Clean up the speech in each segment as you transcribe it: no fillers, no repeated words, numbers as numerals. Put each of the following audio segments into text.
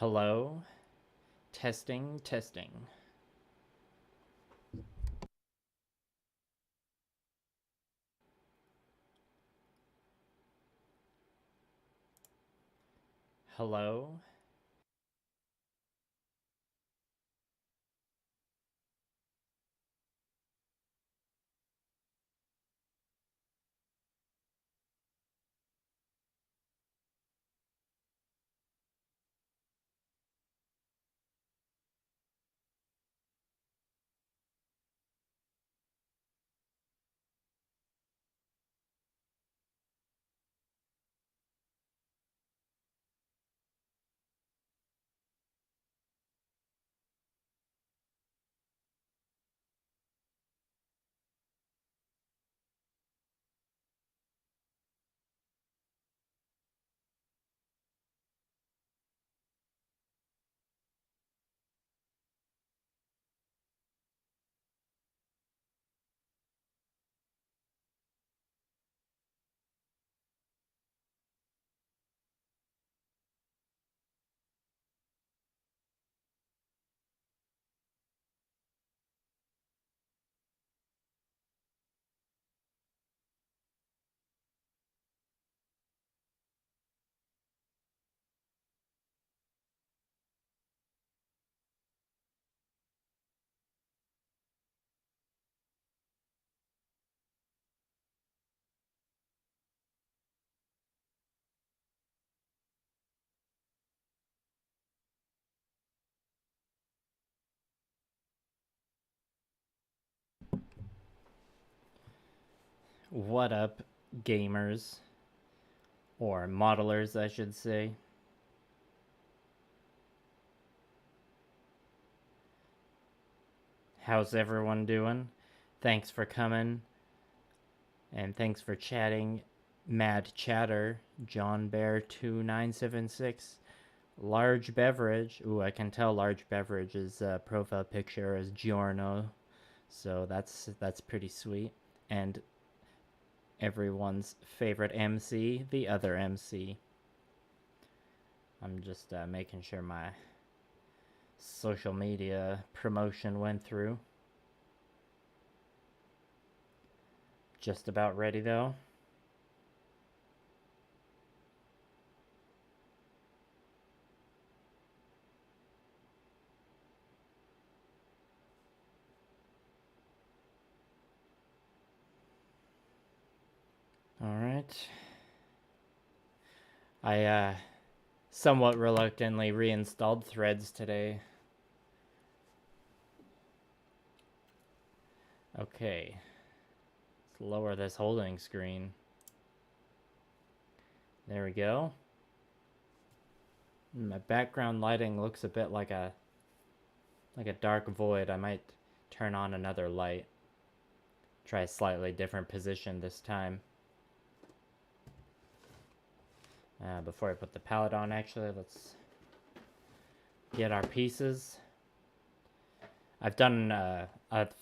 Hello? Testing, testing. Hello? What up, gamers? Or modelers, I should say. How's everyone doing? Thanks for coming. And thanks for chatting. Mad Chatter, John Bear 2976, Large Beverage. Ooh, I can tell Large Beverage's profile picture is Giorno, so that's pretty sweet. And everyone's favorite MC, the other MC. I'm just making sure my social media promotion went through. Just about ready though. Alright. I somewhat reluctantly reinstalled Threads today. Okay. Let's lower this holding screen. There we go. My background lighting looks a bit like a dark void. I might turn on another light. Try a slightly different position this time. Before I put the palette on, actually, let's get our pieces. I've done a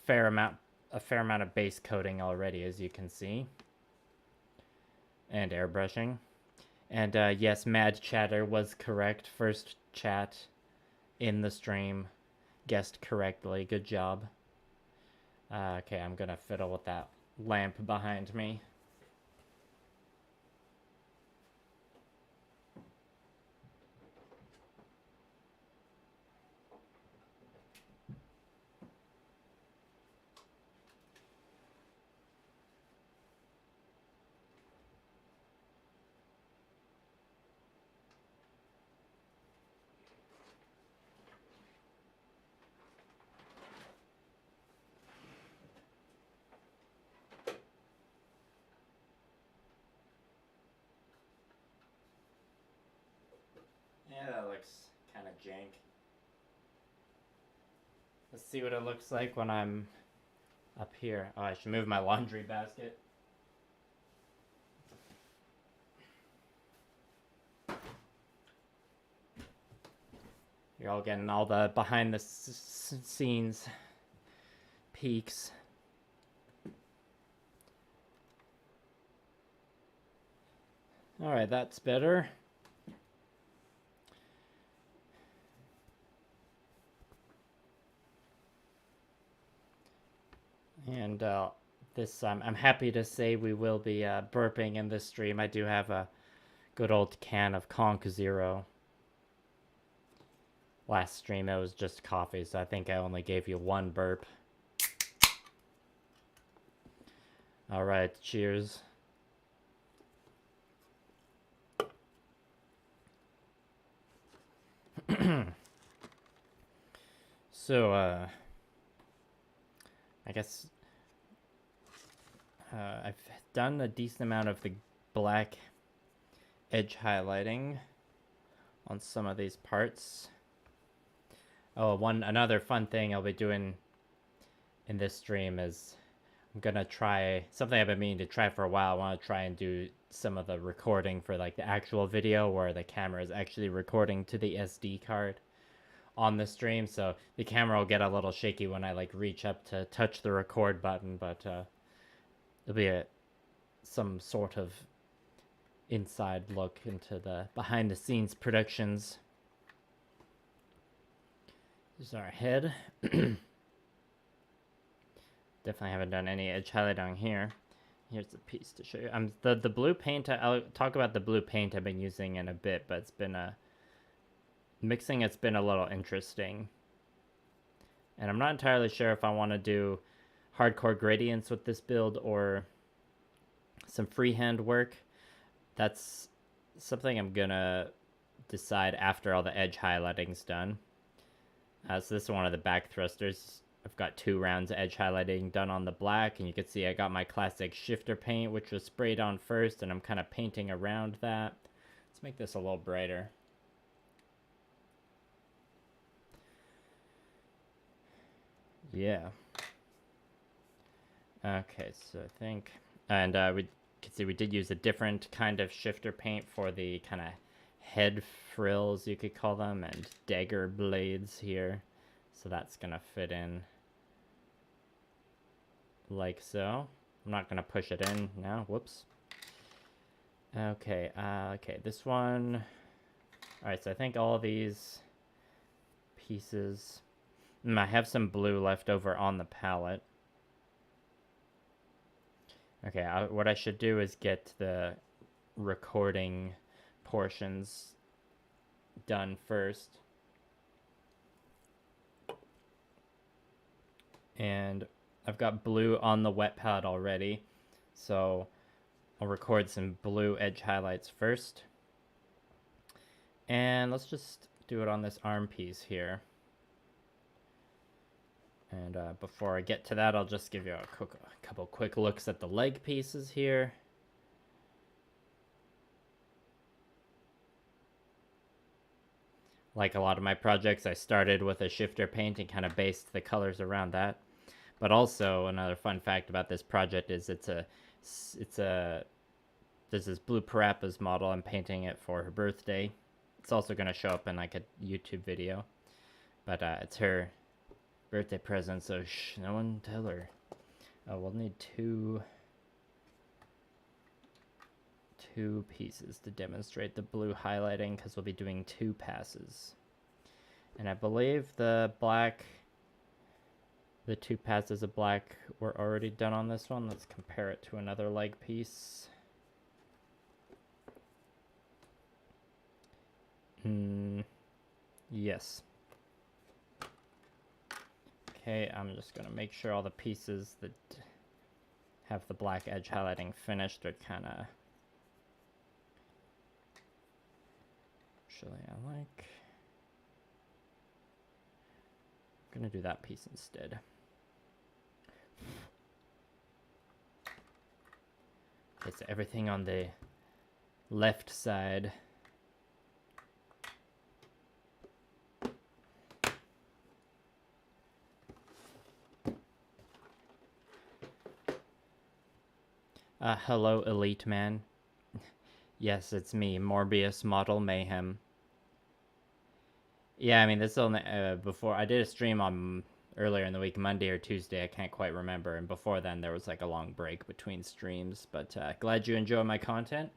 fair amount of base coating already, as you can see, and airbrushing. And yes, Mad Chatter was correct. First chat in the stream, guessed correctly. Good job. Okay, I'm gonna fiddle with that lamp behind me. Yeah, that looks kind of jank. Let's see what it looks like when I'm up here. Oh, I should move my laundry basket. You're all getting all the behind the scenes peeks. Alright, that's better. And I'm happy to say we will be burping in this stream. I do have a good old can of Conk Zero. Last stream it was just coffee, so I think I only gave you one burp. Alright, cheers. So, I guess I've done a decent amount of the black edge highlighting on some of these parts. Oh, another fun thing I'll be doing in this stream is I'm gonna try something I've been meaning to try for a while. I want to try and do some of the recording for like the actual video where the camera is actually recording to the SD card on the stream, so the camera will get a little shaky when I like reach up to touch the record button, but it'll be some sort of inside look into the behind the scenes productions. This is our head. Definitely haven't done any edge highlighting here. Here's the piece to show you. The blue paint, I'll talk about the blue paint I've been using in a bit, but it's been mixing, it's been a little interesting. And I'm not entirely sure if I want to do hardcore gradients with this build or some freehand work. That's something I'm gonna decide after all the edge highlighting's done. So this is one of the back thrusters. I've got 2 rounds of edge highlighting done on the black, and you can see I got my classic shifter paint, which was sprayed on first, and I'm kind of painting around that. Let's make this a little brighter. Yeah. Okay, so I think, and we can see we did use a different kind of shifter paint for the kind of head frills, you could call them, and dagger blades here. So that's gonna fit in like so. I'm not gonna push it in now. Whoops. Okay. Okay. This one. All right. So I think all these pieces. I have some blue left over on the palette. Okay. What I should do is get the recording portions done first. And I've got blue on the wet palette already, so I'll record some blue edge highlights first. And let's just do it on this arm piece here. And before I get to that, I'll just give you a couple quick looks at the leg pieces here. Like a lot of my projects, I started with a shifter paint and kind of based the colors around that. But also, another fun fact about this project is there's this Blue Parappa's model. I'm painting it for her birthday. It's also going to show up in like a YouTube video. But it's her birthday present, so shh, no one tell her. Oh, we'll need two pieces to demonstrate the blue highlighting, because we'll be doing 2 passes. And I believe the 2 passes of black were already done on this one. Let's compare it to another leg piece. Yes. Okay, I'm just gonna make sure all the pieces that have the black edge highlighting finished are kind of... Actually, I'm gonna do that piece instead. Okay, so everything on the left side. Hello, Elite Man. Yes, it's me, Morbius Model Mayhem. Yeah, I mean, this is only before I did a stream on earlier in the week, Monday or Tuesday, I can't quite remember, and before then there was like a long break between streams, but glad you enjoy my content.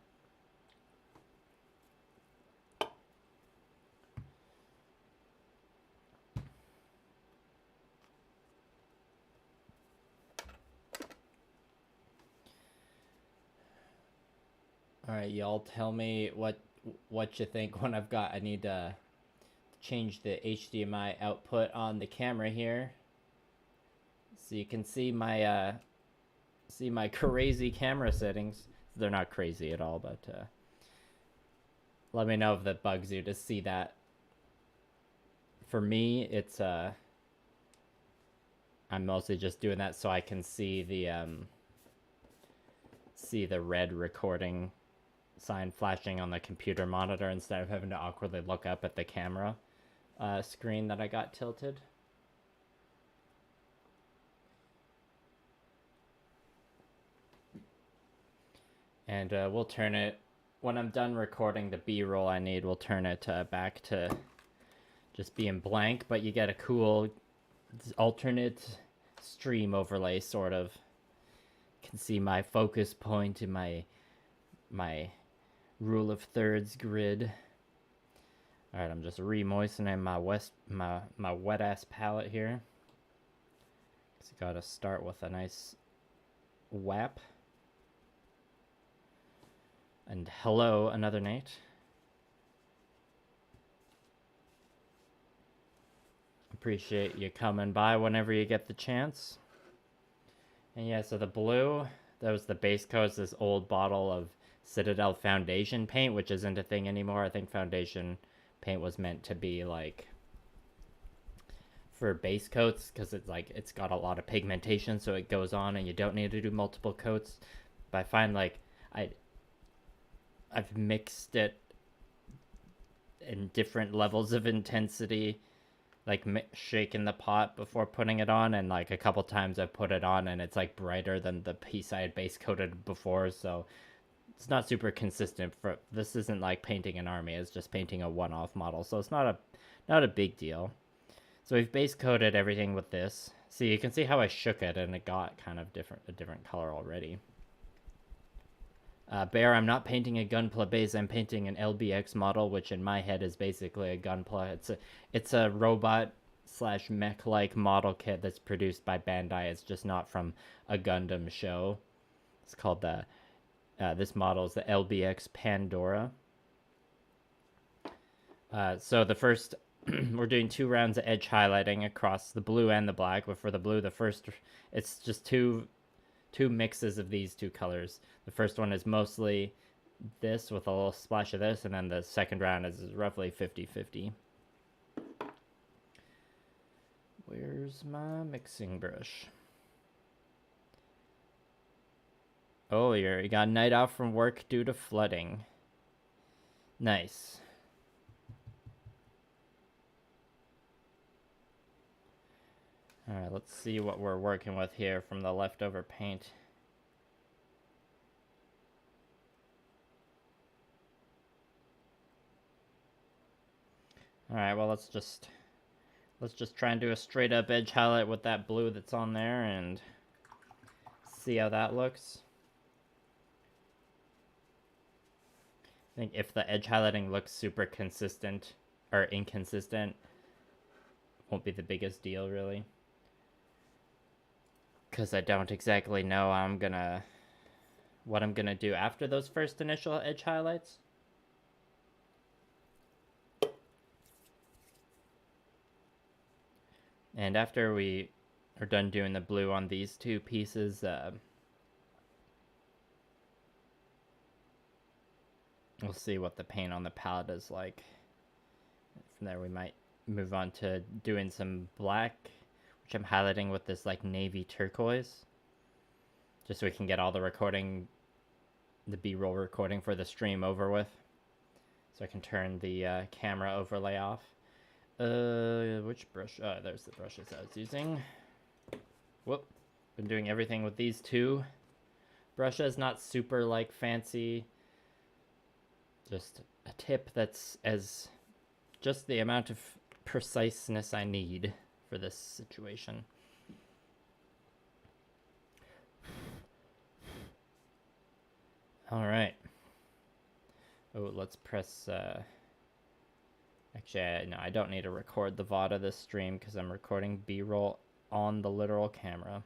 Alright, y'all tell me what you think when I need to change the HDMI output on the camera here. So you can see my crazy camera settings. They're not crazy at all, but let me know if that bugs you to see that. For me, it's I'm mostly just doing that so I can see the red recording sign flashing on the computer monitor instead of having to awkwardly look up at the camera screen that I got tilted. And we'll turn it, when I'm done recording the B-roll I need, we'll turn it back to just being blank, but you get a cool alternate stream overlay, sort of. You can see my focus point in my rule of thirds grid. Alright, I'm just re-moistening my wet-ass palette here. So gotta start with a nice whap. And hello, another Nate. Appreciate you coming by whenever you get the chance. And yeah, so the blue, that was the base coat. It's this old bottle of Citadel foundation paint, which isn't a thing anymore. I think foundation paint was meant to be like for base coats, because it's got a lot of pigmentation, so it goes on and you don't need to do multiple coats. But I find like I've mixed it in different levels of intensity, like shaking the pot before putting it on, and like a couple times I've put it on and it's like brighter than the piece I had base coated before, so it's not super consistent. For this isn't like painting an army, it's just painting a one-off model, so it's not a big deal. So we've base coated everything with this. See, you can see how I shook it and it got kind of a different color already. Bear, I'm not painting a Gunpla base, I'm painting an LBX model, which in my head is basically a Gunpla. It's a robot / mech-like model kit that's produced by Bandai. It's just not from a Gundam show. It's called this model is the LBX Pandora. So the first, we're doing 2 rounds of edge highlighting across the blue and the black, but for the blue, it's just two mixes of these 2 colors. The first one is mostly this with a little splash of this, and then the second round is roughly 50-50. Where's my mixing brush? Oh, you got a night off from work due to flooding. Nice. Alright, let's see what we're working with here from the leftover paint. Alright, well let's just try and do a straight up edge highlight with that blue that's on there and see how that looks. I think if the edge highlighting looks super consistent or inconsistent, won't be the biggest deal really. Because I don't exactly know what I'm gonna do after those first initial edge highlights. And after we are done doing the blue on these 2 pieces, we'll see what the paint on the palette is like. From there we might move on to doing some black, which I'm highlighting with this like navy turquoise, just so we can get all the B-roll recording for the stream over with, so I can turn the camera overlay off. Which brush? There's the brushes I was using. Whoop. Been doing everything with these 2 brushes, not super like fancy, just a tip that's just the amount of preciseness I need for this situation. All right. Oh, let's press. Actually, no, I don't need to record the VOD of this stream because I'm recording B-roll on the literal camera.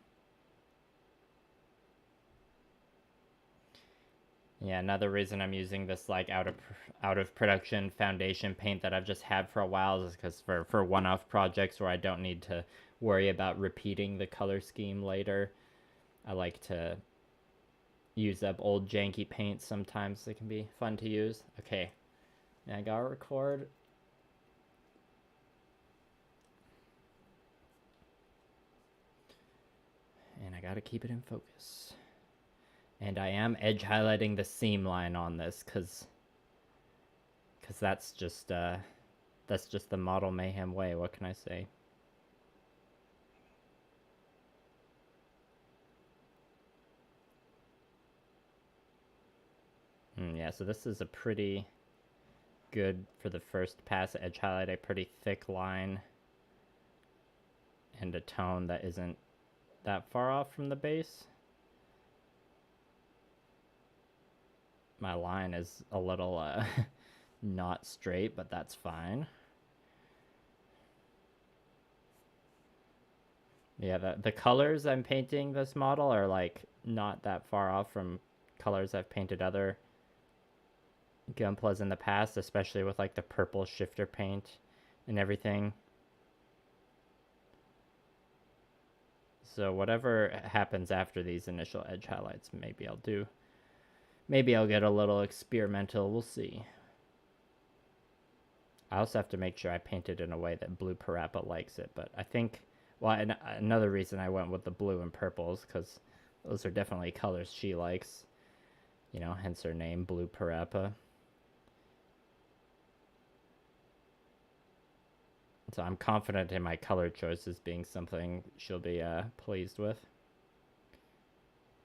Yeah, another reason I'm using this like out of production foundation paint that I've just had for a while is because for one-off projects where I don't need to worry about repeating the color scheme later, I like to use up old janky paints sometimes. They can be fun to use. Okay, now I gotta record. And I gotta keep it in focus. And I am edge highlighting the seam line on this because that's just the Model Mayhem way. What can I say? Yeah, so this is a pretty good, for the first pass edge highlight, a pretty thick line and a tone that isn't that far off from the base. My line is a little not straight, but that's fine. Yeah, the colors I'm painting this model are like not that far off from colors I've painted other Gunplas in the past, especially with like the purple shifter paint and everything. So whatever happens after these initial edge highlights, maybe I'll do. Maybe I'll get a little experimental. We'll see. I also have to make sure I paint it in a way that Blue Parappa likes it. But I think, well, another reason I went with the blue and purples, because those are definitely colors she likes. You know, hence her name, Blue Parappa. So I'm confident in my color choices being something she'll be pleased with.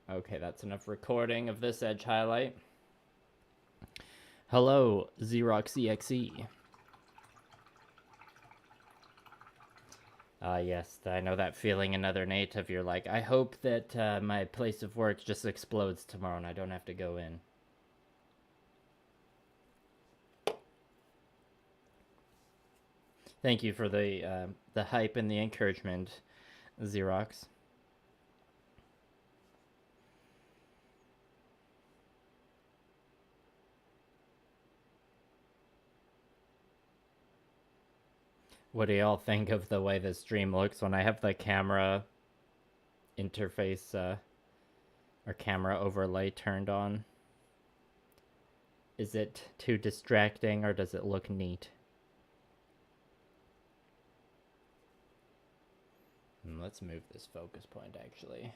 Okay, that's enough recording of this edge highlight. Hello, XeroxEXE. Yes, I know that feeling, another native. You're like, I hope that my place of work just explodes tomorrow and I don't have to go in. Thank you for the hype and the encouragement, Xerox. What do y'all think of the way the stream looks when I have the camera interface or camera overlay turned on? Is it too distracting or does it look neat? Let's move this focus point actually.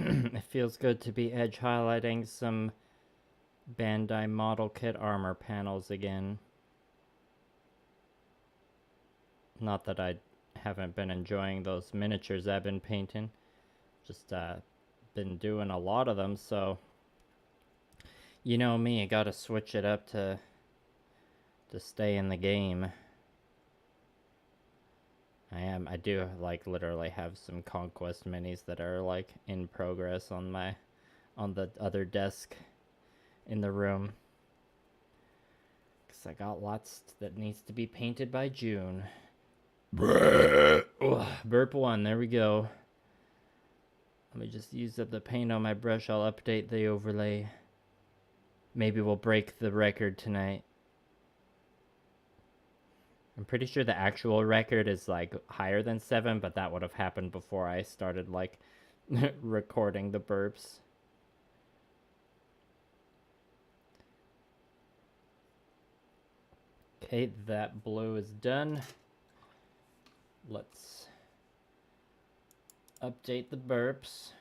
It feels good to be edge highlighting some Bandai model kit armor panels again. Not that I haven't been enjoying those miniatures I've been painting. Just been doing a lot of them, so you know me, I gotta switch it up to stay in the game. I do like literally have some Conquest minis that are like in progress on the other desk in the room. Cause I got lots that needs to be painted by June. Burp one, there we go. Let me just use up the paint on my brush. I'll update the overlay. Maybe we'll break the record tonight. I'm pretty sure the actual record is like higher than 7, but that would have happened before I started like recording the burps. Okay, that blue is done. Let's update the burps.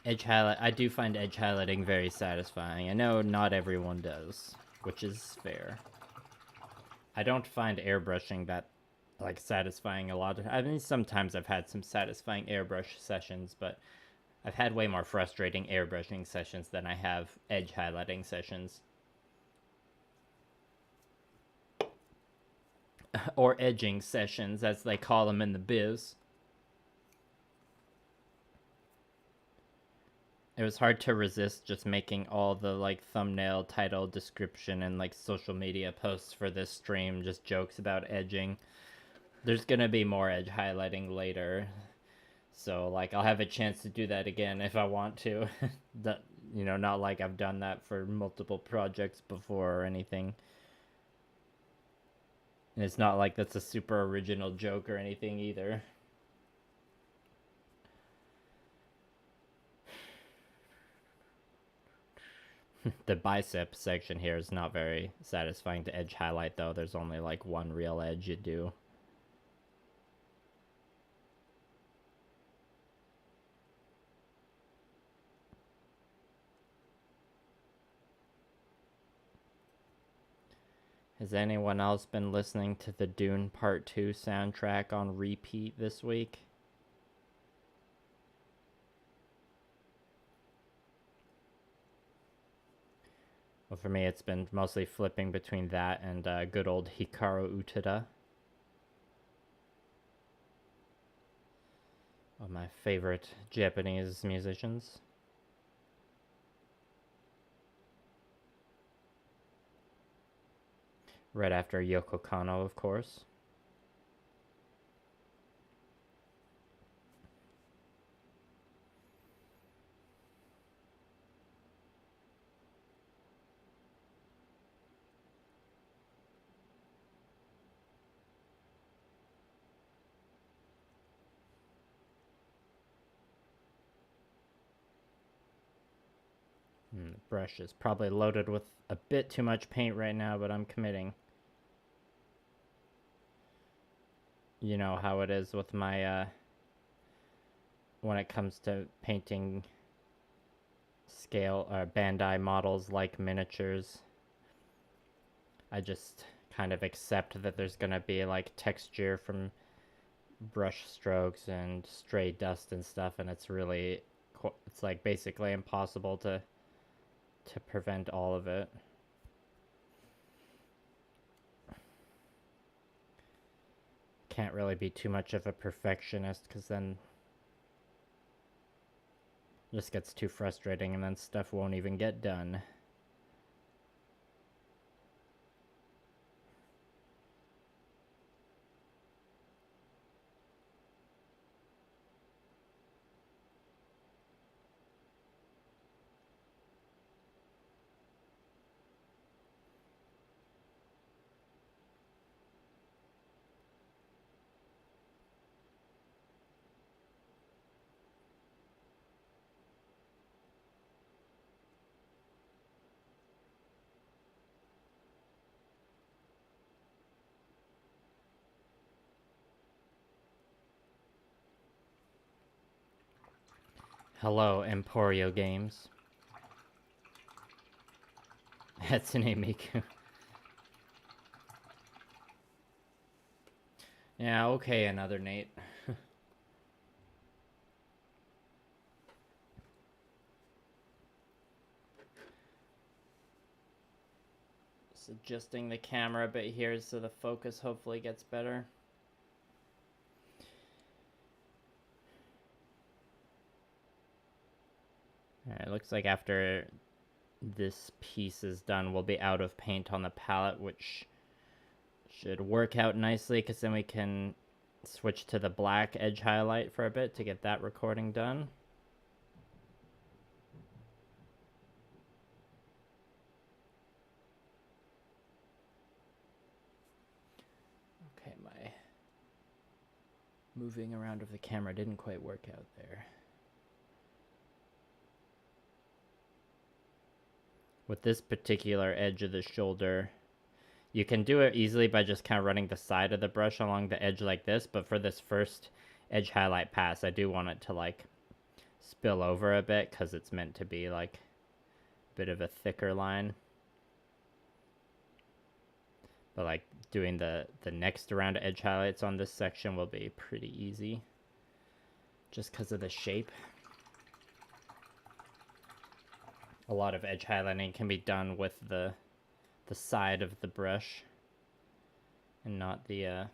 Edge highlight. I do find edge highlighting very satisfying. I know not everyone does, which is fair. I don't find airbrushing that like satisfying a lot. I mean, sometimes I've had some satisfying airbrush sessions, but I've had way more frustrating airbrushing sessions than I have edge highlighting sessions. Or edging sessions, as they call them in the biz. It was hard to resist just making all the like thumbnail, title, description, and like social media posts for this stream just jokes about edging. There's gonna be more edge highlighting later, so like I'll have a chance to do that again if I want to. That, you know, not like I've done that for multiple projects before or anything. And it's not like that's a super original joke or anything either. The bicep section here is not very satisfying to edge highlight though. There's only like one real edge you do. Has anyone else been listening to the Dune Part 2 soundtrack on repeat this week? Well, for me, it's been mostly flipping between that and good old Hikaru Utada. One of my favorite Japanese musicians. Right after Yoko Kanno, of course. The brush is probably loaded with a bit too much paint right now, but I'm committing. You know how it is with my, when it comes to painting scale or Bandai models like miniatures. I just kind of accept that there's gonna be like texture from brush strokes and stray dust and stuff, and it's really, it's like basically impossible to prevent all of it. Can't really be too much of a perfectionist, because then it just gets too frustrating and then stuff won't even get done. Hello, Emporio Games. Hatsune Miku. Yeah, okay, another Nate. Just adjusting the camera a bit here so the focus hopefully gets better. Alright, looks like after this piece is done, we'll be out of paint on the palette, which should work out nicely, because then we can switch to the black edge highlight for a bit to get that recording done. Okay, my moving around of the camera didn't quite work out there. With this particular edge of the shoulder, you can do it easily by just kind of running the side of the brush along the edge like this, but for this first edge highlight pass, I do want it to like spill over a bit because it's meant to be like a bit of a thicker line. But like doing the next round of edge highlights on this section will be pretty easy just because of the shape. A lot of edge highlighting can be done with the side of the brush and not the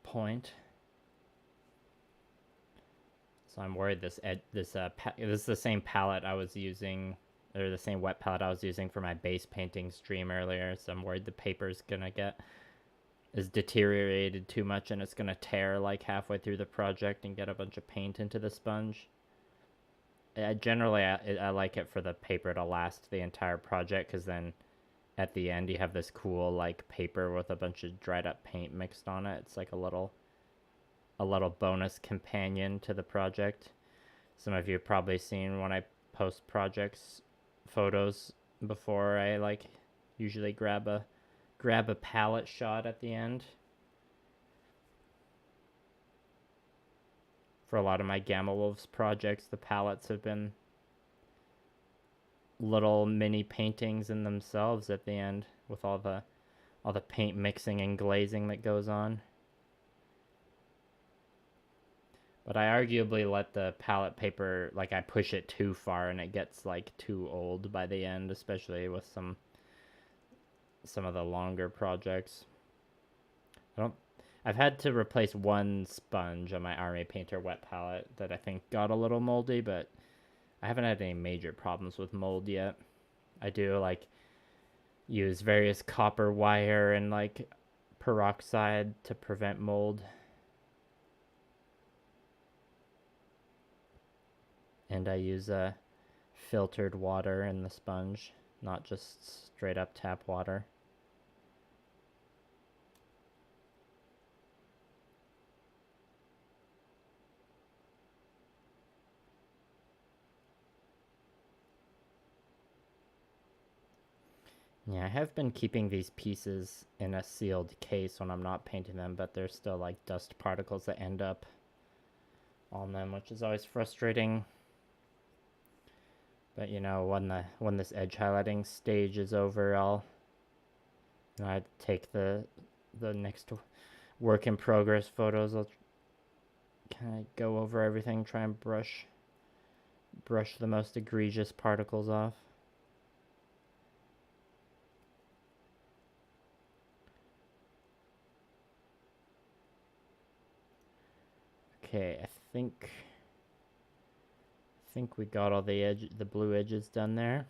point. So I'm worried this is the same palette I was using, or the same wet palette I was using for my base painting stream earlier. So I'm worried the paper's gonna is deteriorated too much and it's gonna tear like halfway through the project and get a bunch of paint into the sponge. Generally, I like it for the paper to last the entire project, because then at the end you have this cool like paper with a bunch of dried up paint mixed on it. It's like a little bonus companion to the project. Some of you have probably seen when I post projects photos before, I like usually grab a palette shot at the end. For a lot of my Gamma Wolves projects, the palettes have been little mini paintings in themselves at the end, with all the paint mixing and glazing that goes on. But I arguably let the palette paper, like I push it too far and it gets like too old by the end, especially with some of the longer projects. I've had to replace one sponge on my Army Painter wet palette that I think got a little moldy, but I haven't had any major problems with mold yet. I do like use various copper wire and like peroxide to prevent mold. And I use filtered water in the sponge, not just straight up tap water. Yeah, I have been keeping these pieces in a sealed case when I'm not painting them, but there's still like dust particles that end up on them, which is always frustrating. But you know, when this edge highlighting stage is over, I'll take the next work in progress photos. I'll kind of go over everything, try and brush the most egregious particles off. Okay, I think we got all the blue edges done there.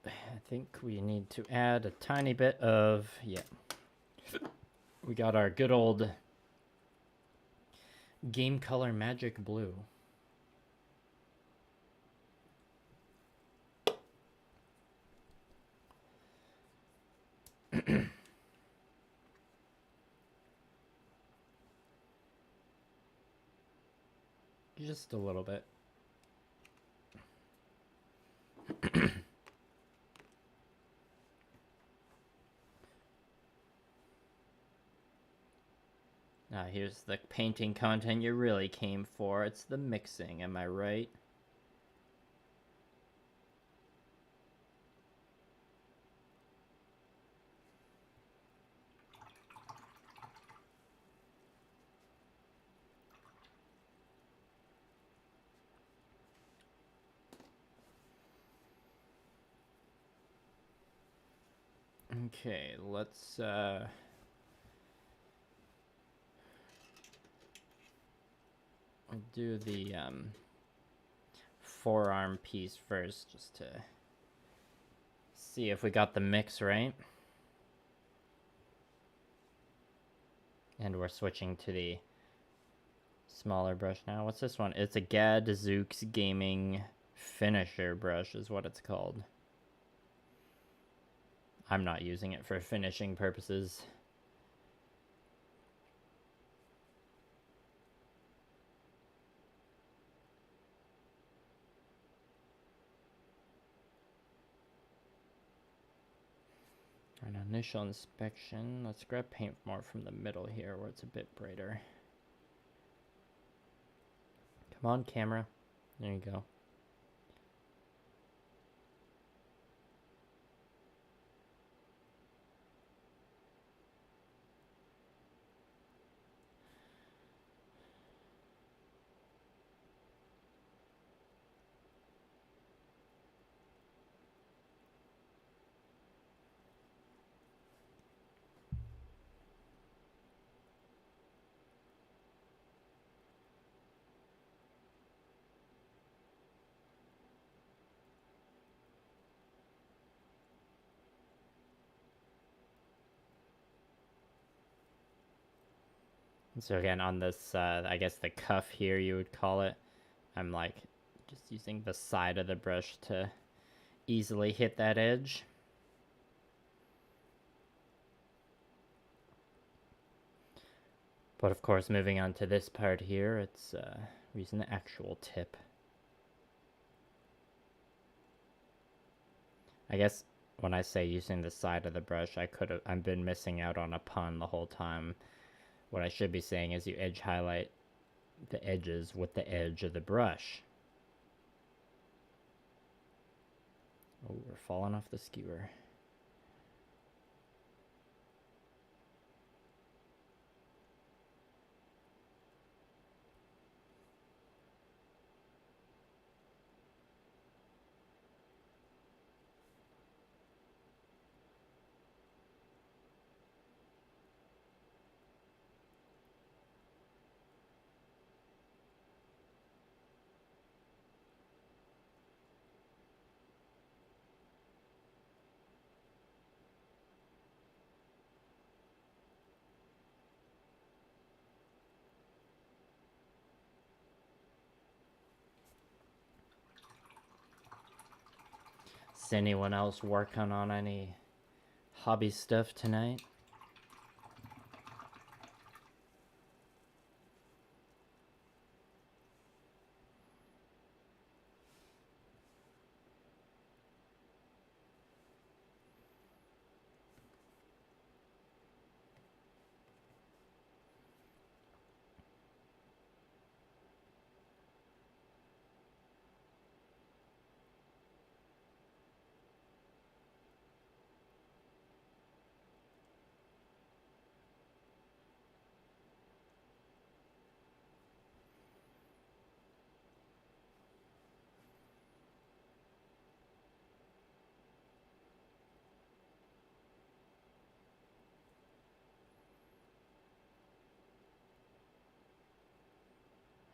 I think we need to add a tiny bit of, yeah. We got our good old Game Color Magic Blue. Just a little bit. Now here's the painting content you really came for. It's the mixing, am I right? Okay, let's I'll do the forearm piece first, just to see if we got the mix right. And we're switching to the smaller brush now. What's this one? It's a Gadzooks Gaming Finisher brush is what it's called. I'm not using it for finishing purposes. An initial inspection. Let's grab paint more from the middle here where it's a bit brighter. Come on, camera. There you go. So again, on this, I guess the cuff here, you would call it, I'm like just using the side of the brush to easily hit that edge. But of course, moving on to this part here, it's using the actual tip. I guess when I say using the side of the brush, I've been missing out on a pun the whole time. What I should be saying is you edge highlight the edges with the edge of the brush. Oh, we're falling off the skewer. Is anyone else working on any hobby stuff tonight?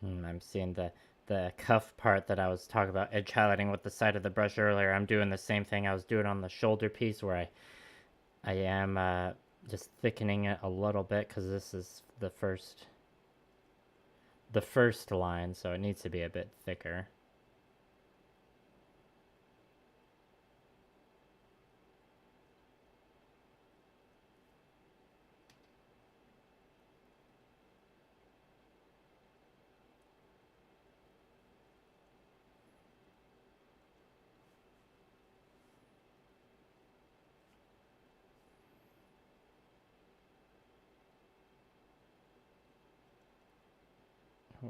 I'm seeing the cuff part that I was talking about, edge highlighting with the side of the brush earlier. I'm doing the same thing I was doing on the shoulder piece, where I am just thickening it a little bit, because this is the first line, so it needs to be a bit thicker.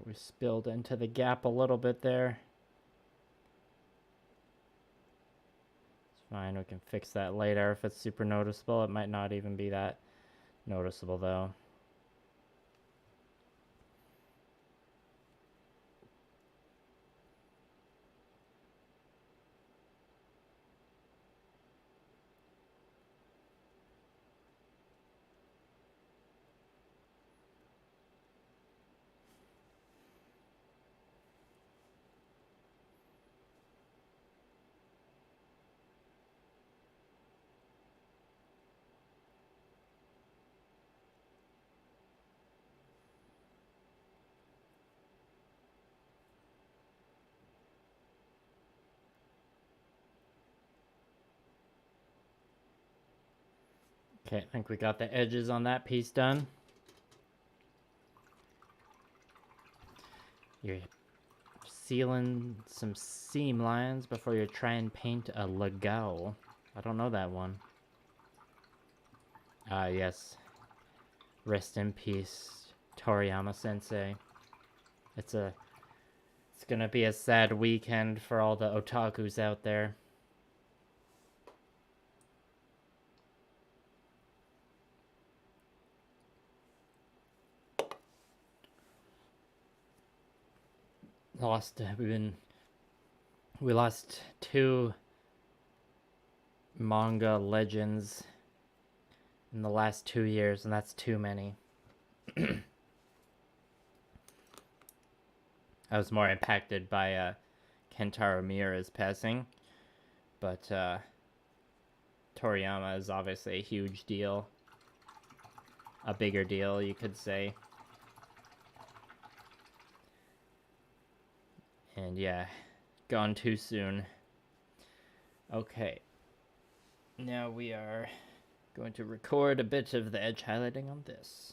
We spilled into the gap a little bit there. It's fine, we can fix that later if it's super noticeable. It might not even be that noticeable though. Okay, I think we got the edges on that piece done. You're sealing some seam lines before you try and paint a legao. I don't know that one. Ah, yes. Rest in peace, Toriyama sensei. It's gonna be a sad weekend for all the otakus out there. We lost 2 manga legends in the last 2 years, and that's too many. I was more impacted by Kentaro Miura's passing, but Toriyama is obviously a huge deal. A bigger deal, you could say. And yeah, gone too soon. Okay. Now we are going to record a bit of the edge highlighting on this.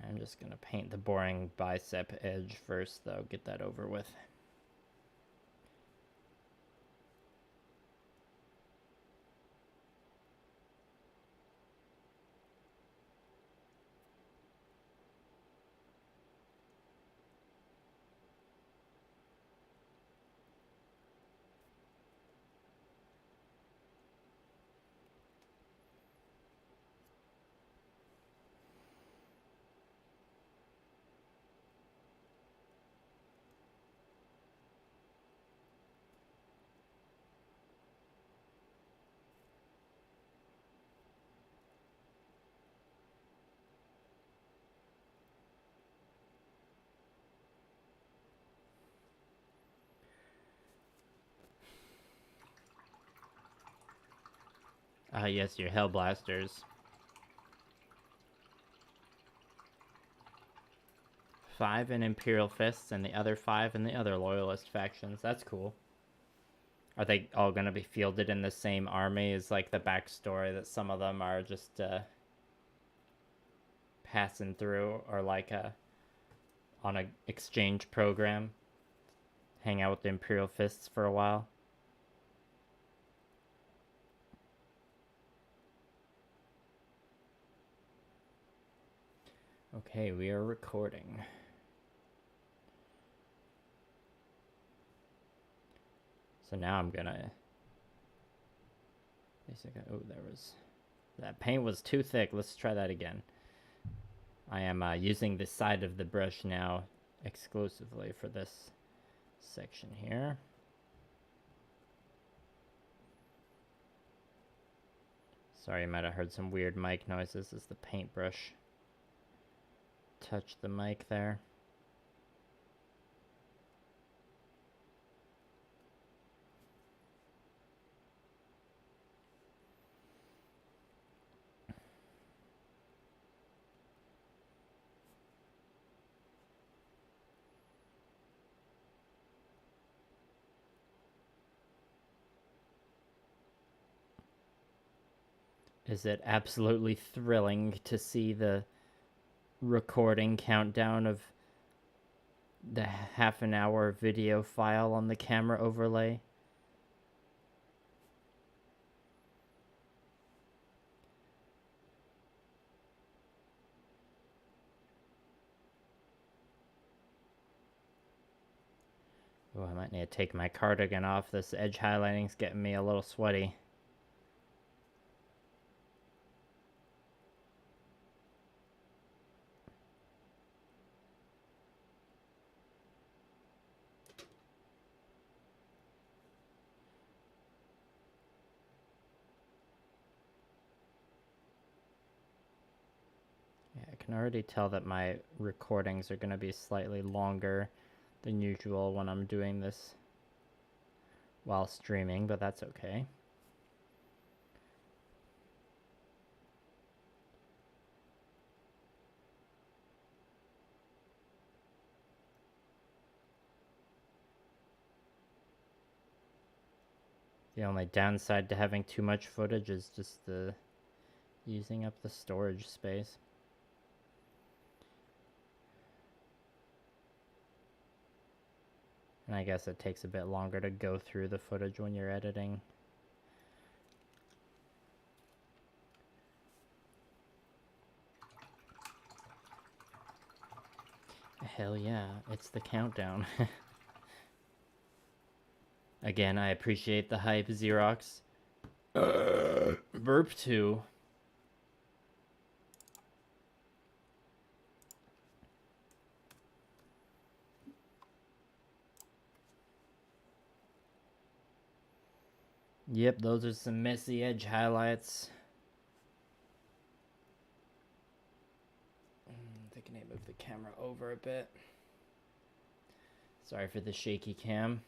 I'm just going to paint the boring bicep edge first, though. Get that over with. Ah, yes, your Hellblasters. 5 in Imperial Fists and the other 5 in the other Loyalist factions. That's cool. Are they all going to be fielded in the same army? Is like the backstory that some of them are just passing through, or like on an exchange program, hang out with the Imperial Fists for a while? Okay, we are recording. So now I'm gonna basically, oh, that paint was too thick. Let's try that again. I am using the side of the brush now exclusively for this section here. Sorry, you might have heard some weird mic noises as the paintbrush touched the mic there. Is it absolutely thrilling to see the recording countdown of the half-an-hour video file on the camera overlay? Oh, I might need to take my cardigan off. This edge highlighting's getting me a little sweaty. I can already tell that my recordings are going to be slightly longer than usual when I'm doing this while streaming, but that's okay. The only downside to having too much footage is just the using up the storage space. And I guess it takes a bit longer to go through the footage when you're editing. Hell yeah, it's the countdown. Again, I appreciate the hype, Xerox. Burp 2. Yep, those are some messy edge highlights. I think I need to move the camera over a bit. Sorry for the shaky cam.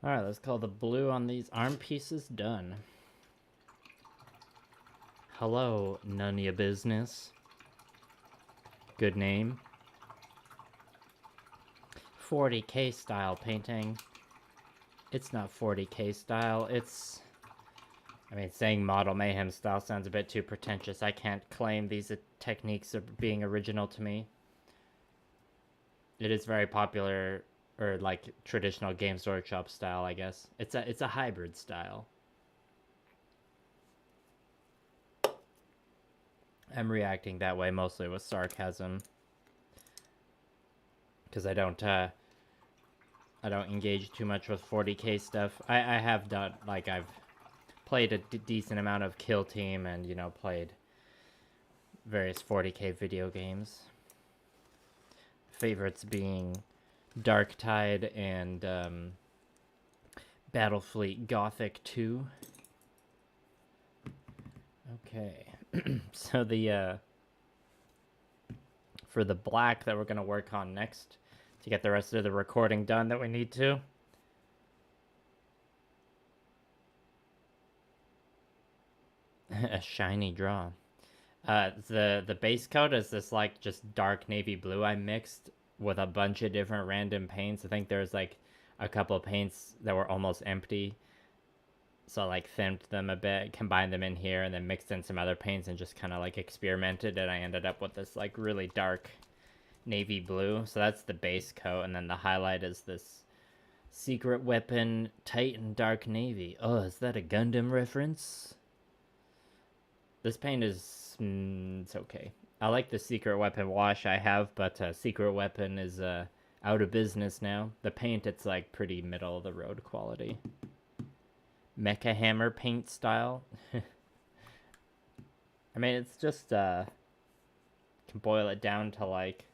Alright, let's call the blue on these arm pieces done. Hello, none of your business. Good name. 40K style painting. It's not 40K style, it's... I mean, saying Model Mayhem style sounds a bit too pretentious. I can't claim these techniques are being original to me. It is very popular, or like traditional Games Workshop style, I guess. It's a hybrid style. I'm reacting that way mostly with sarcasm, because I don't engage too much with 40K stuff. I have done, like, I've played a decent amount of Kill Team and, you know, played various 40K video games. Favorites being Darktide and Battlefleet Gothic 2. Okay. So the for the black that we're going to work on next to get the rest of the recording done that we need to. A shiny draw. The base coat is this like just dark navy blue I mixed with a bunch of different random paints. I think there's like a couple of paints that were almost empty. So I like thinned them a bit, combined them in here, and then mixed in some other paints and just kind of like experimented, and I ended up with this like really dark navy blue. So that's the base coat, and then the highlight is this secret weapon Titan dark navy. Oh, is that a Gundam reference? This paint is it's okay. I like the secret weapon wash I have, but secret weapon is out of business now. The paint, it's like pretty middle of the road quality. Mecha hammer paint style. I mean, it's just can boil it down to like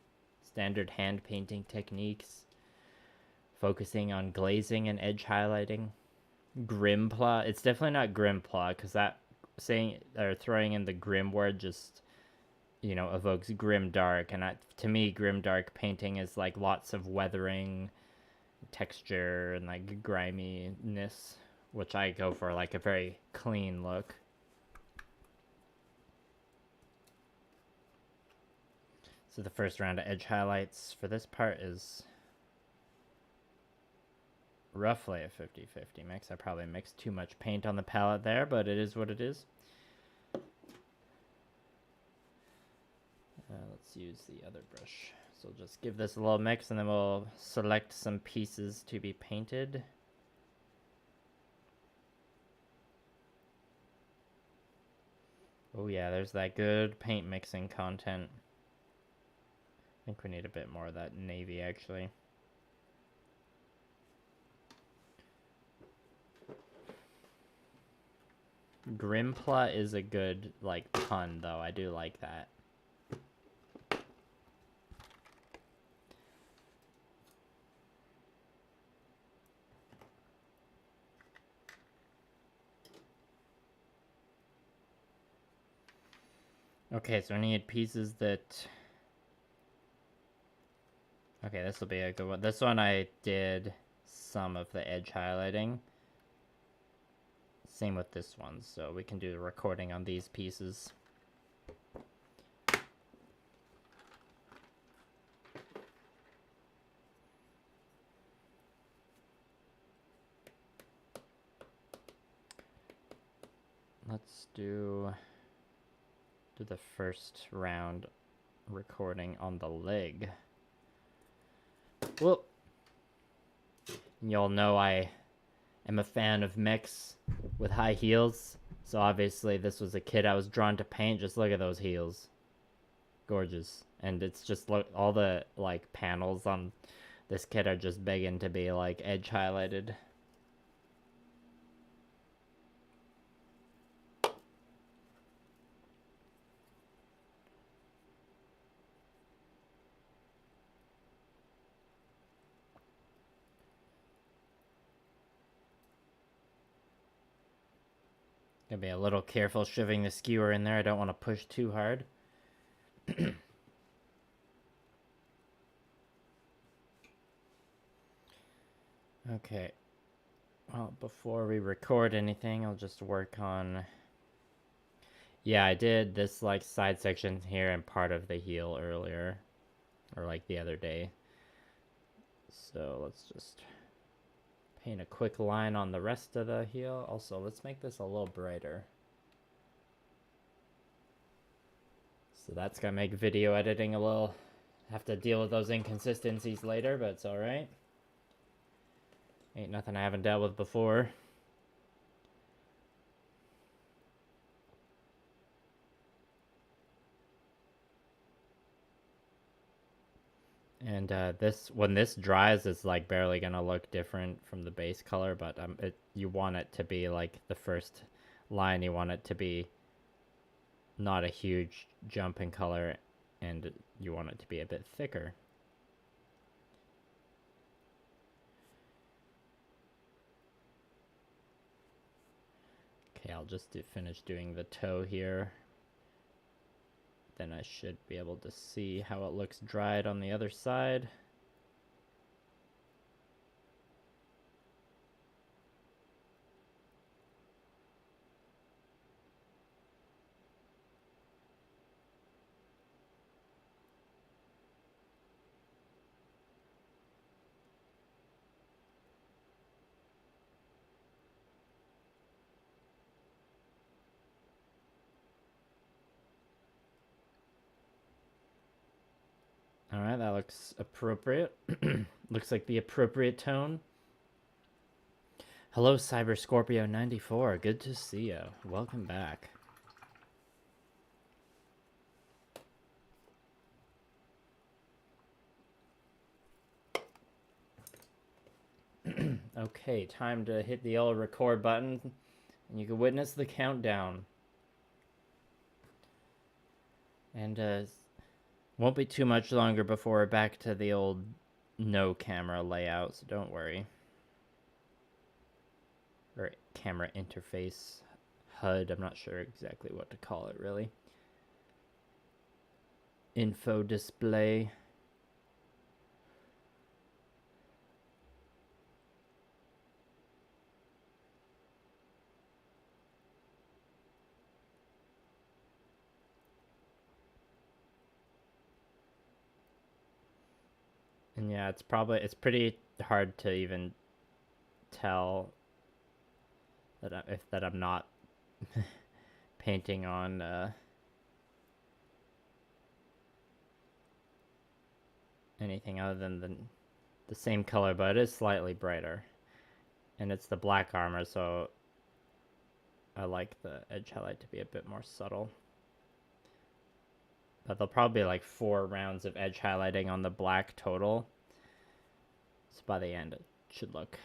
standard hand painting techniques, focusing on glazing and edge highlighting. Grimpla, it's definitely not Grimpla, because that saying or throwing in the grim word just, you know, evokes grim dark, and to me grim dark painting is like lots of weathering, texture, and like griminess, which I go for like a very clean look. So the first round of edge highlights for this part is roughly a 50-50 mix. I probably mixed too much paint on the palette there, but it is what it is. Let's use the other brush. So we'll just give this a little mix, and then we'll select some pieces to be painted. Oh yeah, there's that good paint mixing content. think we need a bit more of that navy, actually. Gunpla is a good, like, pun, though. I do like that. Okay, so I need pieces that... Okay, this will be a good one. This one I did some of the edge highlighting. Same with this one, so we can do the recording on these pieces. Let's do the first round recording on the leg. Well, y'all know I am a fan of mechs with high heels, so obviously this was a kit I was drawn to paint. Just look at those heels. Gorgeous. And it's just, look, all the, like, panels on this kit are just begging to be, like, edge highlighted. Gotta be a little careful shoving the skewer in there. I don't want to push too hard. Okay. Well, before we record anything, I'll just work on... Yeah, I did this, like, side section here and part of the heel earlier. Or, like, the other day. So, let's just paint a quick line on the rest of the heel. Also, let's make this a little brighter. So that's gonna make video editing a little... Have to deal with those inconsistencies later, but it's alright. Ain't nothing I haven't dealt with before. And when this dries, it's like barely gonna look different from the base color, but you want it to be like the first line. You want it to be not a huge jump in color, and you want it to be a bit thicker. Okay, I'll just finish doing the toe here. Then I should be able to see how it looks dried on the other side. Alright, that looks appropriate. Looks like the appropriate tone. Hello, Cyber Scorpio 94. Good to see you. Welcome back. Okay, time to hit the old record button, and you can witness the countdown. And won't be too much longer before we're back to the old no camera layout, so don't worry. Or camera interface, HUD, I'm not sure exactly what to call it, really. Info display. And yeah, it's pretty hard to even tell that I'm not painting on anything other than the same color, but it is slightly brighter. And it's the black armor, so I like the edge highlight to be a bit more subtle. But there'll probably be like 4 rounds of edge highlighting on the black total. So by the end, it should look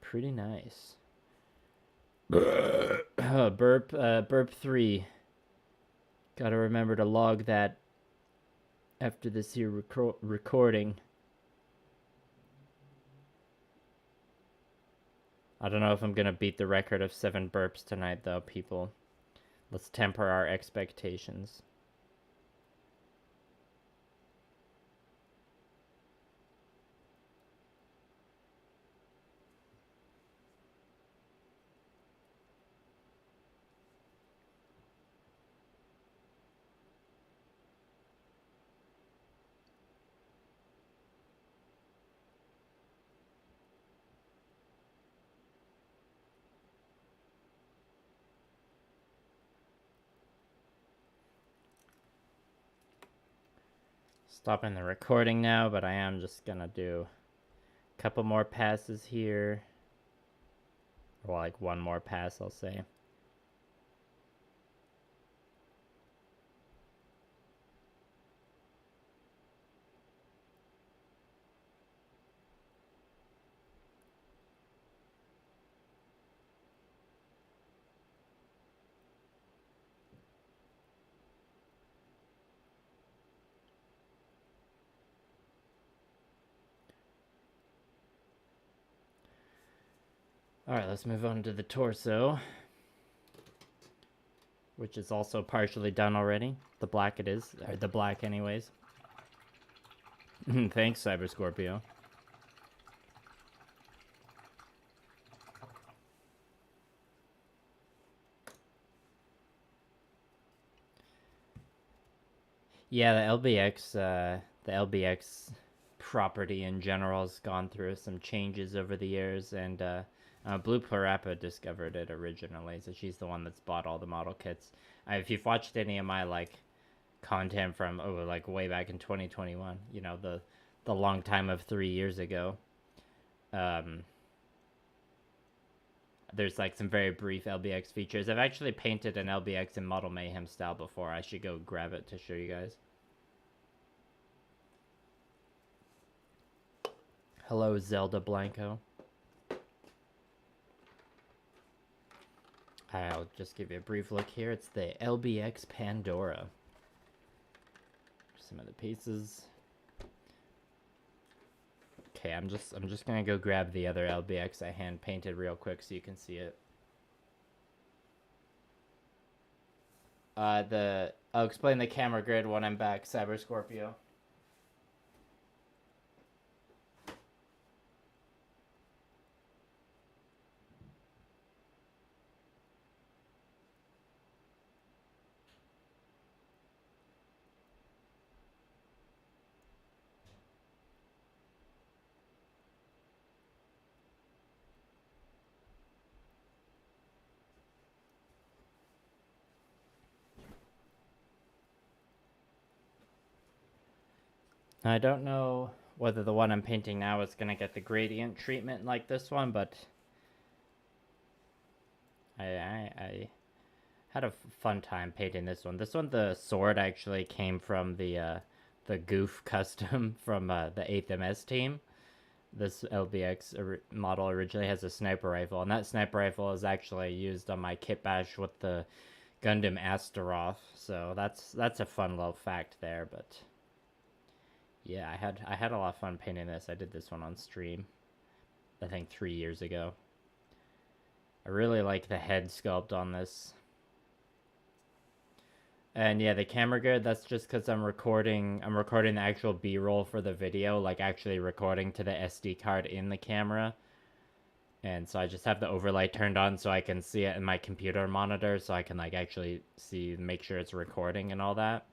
pretty nice. Burp 3. Gotta remember to log that after this here recording. I don't know if I'm gonna beat the record of 7 burps tonight, though, people. Let's temper our expectations. Stopping the recording now, but I am just gonna do a couple more passes here. Or like 1 more pass, I'll say. Alright, let's move on to the torso, which is also partially done already. The black it is, or the black anyways. Thanks, Cyber Scorpio. Yeah, the LBX property in general has gone through some changes over the years, and Blue Parappa discovered it originally, so she's the one that's bought all the model kits. If you've watched any of my like content from like way back in 2021, you know, the long time of 3 years ago, there's like some very brief LBX features. I've actually painted an LBX in Model Mayhem style before. I should go grab it to show you guys. Hello, Zelda Blanco. I'll just give you a brief look here. It's the LBX Pandora. Some of the pieces. Okay, I'm just gonna go grab the other LBX I hand painted real quick so you can see it. I'll explain the camera grid when I'm back, Cyber Scorpio. I don't know whether the one I'm painting now is going to get the gradient treatment like this one, but I had a fun time painting this one. This one, the sword actually came from the Goof custom from the 8th MS team. This LBX model originally has a sniper rifle, and that sniper rifle is actually used on my kit bash with the Gundam Astaroth. So that's a fun little fact there, but yeah, I had a lot of fun painting this. I did this one on stream, I think 3 years ago. I really like the head sculpt on this. And yeah, the camera grid, that's just because I'm recording the actual B-roll for the video, like actually recording to the SD card in the camera. And so I just have the overlay turned on so I can see it in my computer monitor, so I can like actually make sure it's recording and all that.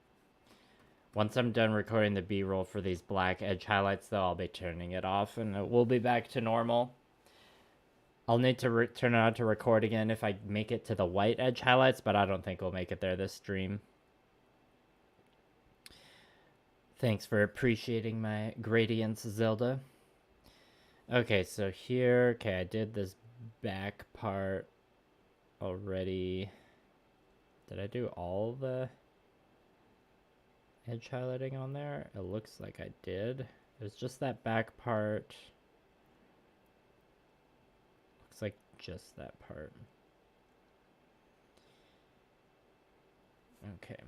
Once I'm done recording the B-roll for these black edge highlights, though, I'll be turning it off and we'll be back to normal. I'll need to turn it on to record again if I make it to the white edge highlights, but I don't think we'll make it there this stream. Thanks for appreciating my gradients, Zelda. Okay, so here, I did this back part already. Did I do all the... edge highlighting on there? It looks like I did. It was just that back part. Looks like just that part. Okay.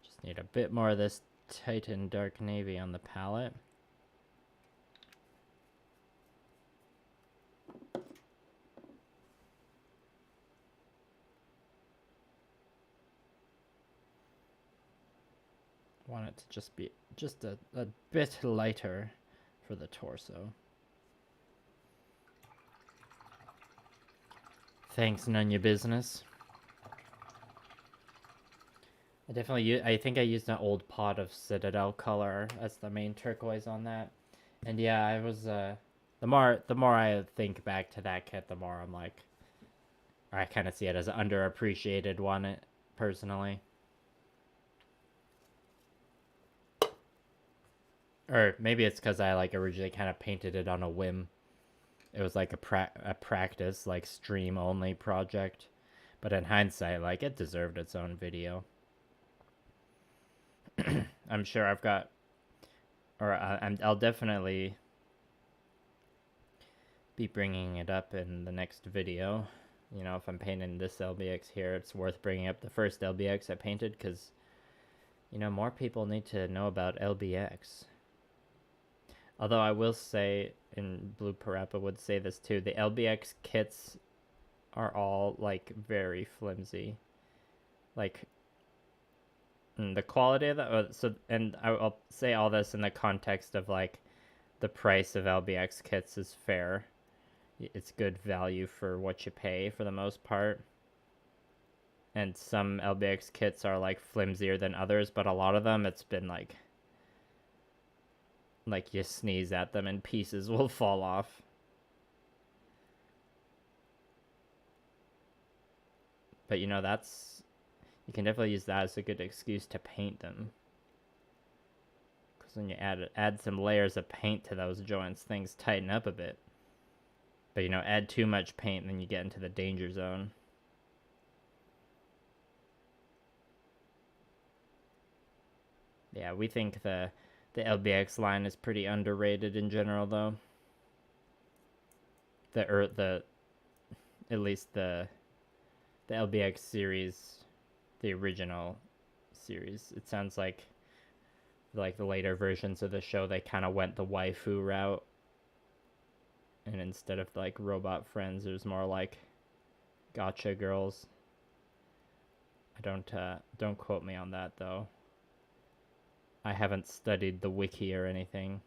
Just need a bit more of this Titan Dark Navy on the palette. Want it to just be just a bit lighter for the torso. Thanks, none your business. I think I used an old pot of Citadel color as the main turquoise on that. And yeah, I was the more I think back to that kit, the more I'm like, I kind of see it as an underappreciated one, personally. Or maybe it's because I like originally kind of painted it on a whim. It was like a practice, like stream only project. But in hindsight, like it deserved its own video. I'm sure I've got, or I'll definitely be bringing it up in the next video. You know, if I'm painting this LBX here, it's worth bringing up the first LBX I painted because, you know, more people need to know about LBX. Although I will say, and Blue Parappa would say this too, the LBX kits are all like very flimsy. Like the quality of the and I'll say all this in the context of like the price of LBX kits is fair. It's good value for what you pay for the most part. And some LBX kits are like flimsier than others, but a lot of them it's been like you sneeze at them and pieces will fall off. But you know, you can definitely use that as a good excuse to paint them. Because when you add some layers of paint to those joints, things tighten up a bit. But you know, add too much paint and then you get into the danger zone. Yeah, we think the LBX line is pretty underrated in general, though. At least the LBX series, the original series. It sounds like the later versions of the show, they kind of went the waifu route, and instead of like robot friends, it was more like gotcha girls. Don't quote me on that though. I haven't studied the wiki or anything,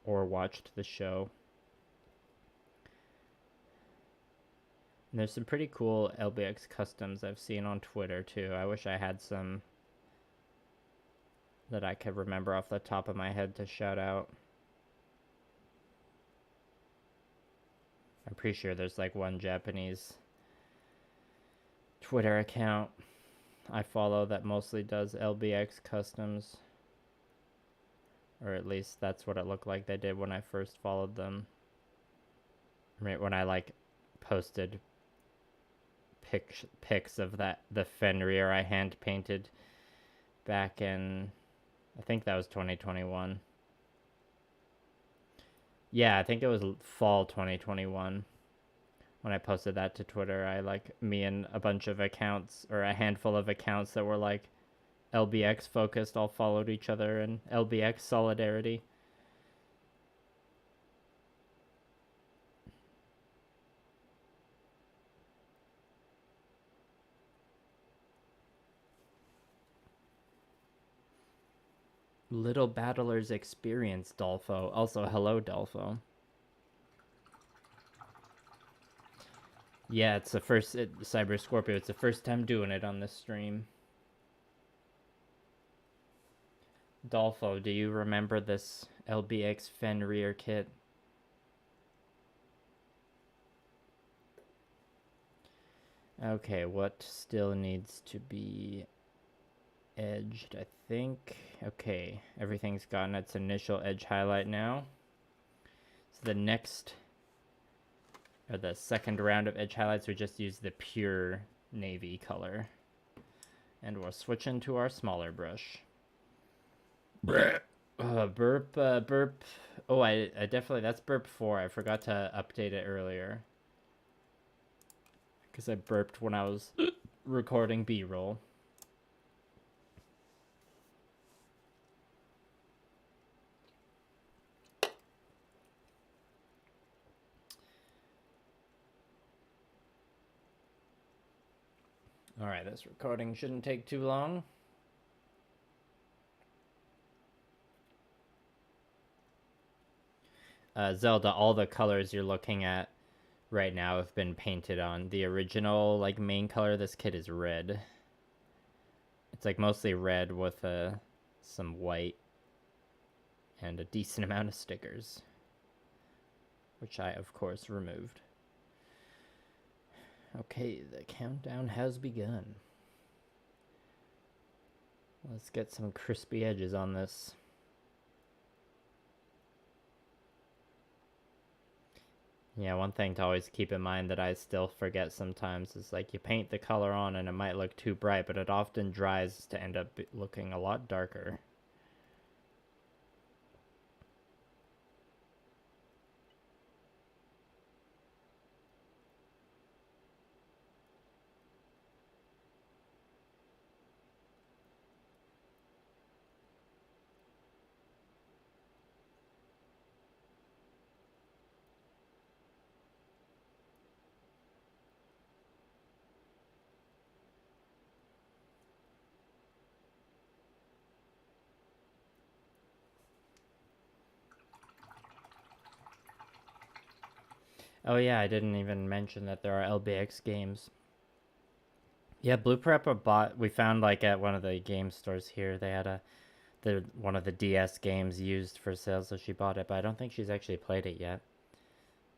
or watched the show. And there's some pretty cool LBX customs I've seen on Twitter too. I wish I had some that I could remember off the top of my head to shout out. I'm pretty sure there's like one Japanese Twitter account I follow that mostly does LBX customs. Or at least that's what it looked like they did when I first followed them. Right when I like posted pics of the Fenrir I hand painted back in, I think that was 2021. Yeah, I think it was fall 2021 when I posted that to Twitter. Me and a bunch of accounts, or a handful of accounts that were like LBX focused, all followed each other in LBX solidarity. Little Battlers Experience, Dolfo. Also, hello, Dolfo. Yeah, it's the first, Cyber Scorpio, it's the first time doing it on this stream. Dolfo, do you remember this LBX Fenrir kit? Okay, what still needs to be edged, I think. Okay, everything's gotten its initial edge highlight now. So the next or the second round of edge highlights, we just use the pure navy color. And we'll switch into our smaller brush. Burp. Burp. Oh, I definitely, that's burp 4. I forgot to update it earlier. Because I burped when I was recording B-roll. Alright, this recording shouldn't take too long. Zelda, all the colors you're looking at right now have been painted on. The original, like, main color of this kit is red. It's, like, mostly red with some white and a decent amount of stickers, which I, of course, removed. Okay, the countdown has begun. Let's get some crispy edges on this. Yeah, one thing to always keep in mind that I still forget sometimes is, like, you paint the color on and it might look too bright, but it often dries to end up looking a lot darker. Oh yeah, I didn't even mention that there are LBX games. Yeah, Blue Prepper bought. We found, like, at one of the game stores here, they had one of the DS games used for sale, so she bought it. But I don't think she's actually played it yet.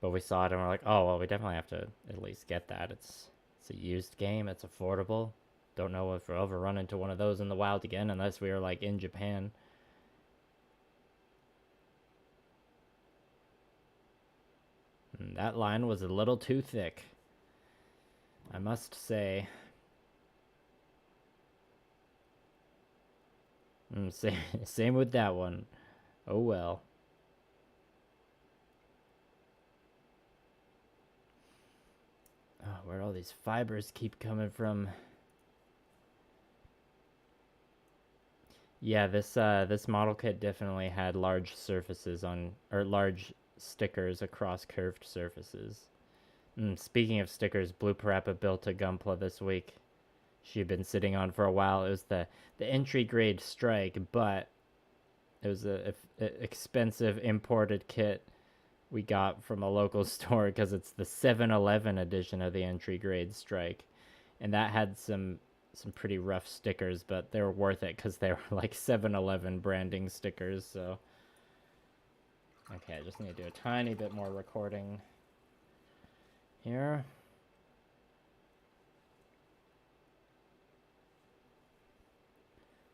But we saw it and we're like, oh well, we definitely have to at least get that. It's a used game. It's affordable. Don't know if we'll ever run into one of those in the wild again, unless we were, like, in Japan. And that line was a little too thick, I must say. Same with that one. Oh well. Oh, where all these fibers keep coming from. Yeah, this model kit definitely had large surfaces on, or large stickers across curved surfaces. Speaking of stickers, Blue Parappa built a Gunpla this week. She'd been sitting on for a while. It was the entry grade strike, but it was a expensive imported kit we got from a local store because it's the 7-Eleven edition of the entry grade strike, and that had some pretty rough stickers, but they were worth it because they were like 7-Eleven branding stickers. So okay, I just need to do a tiny bit more recording here.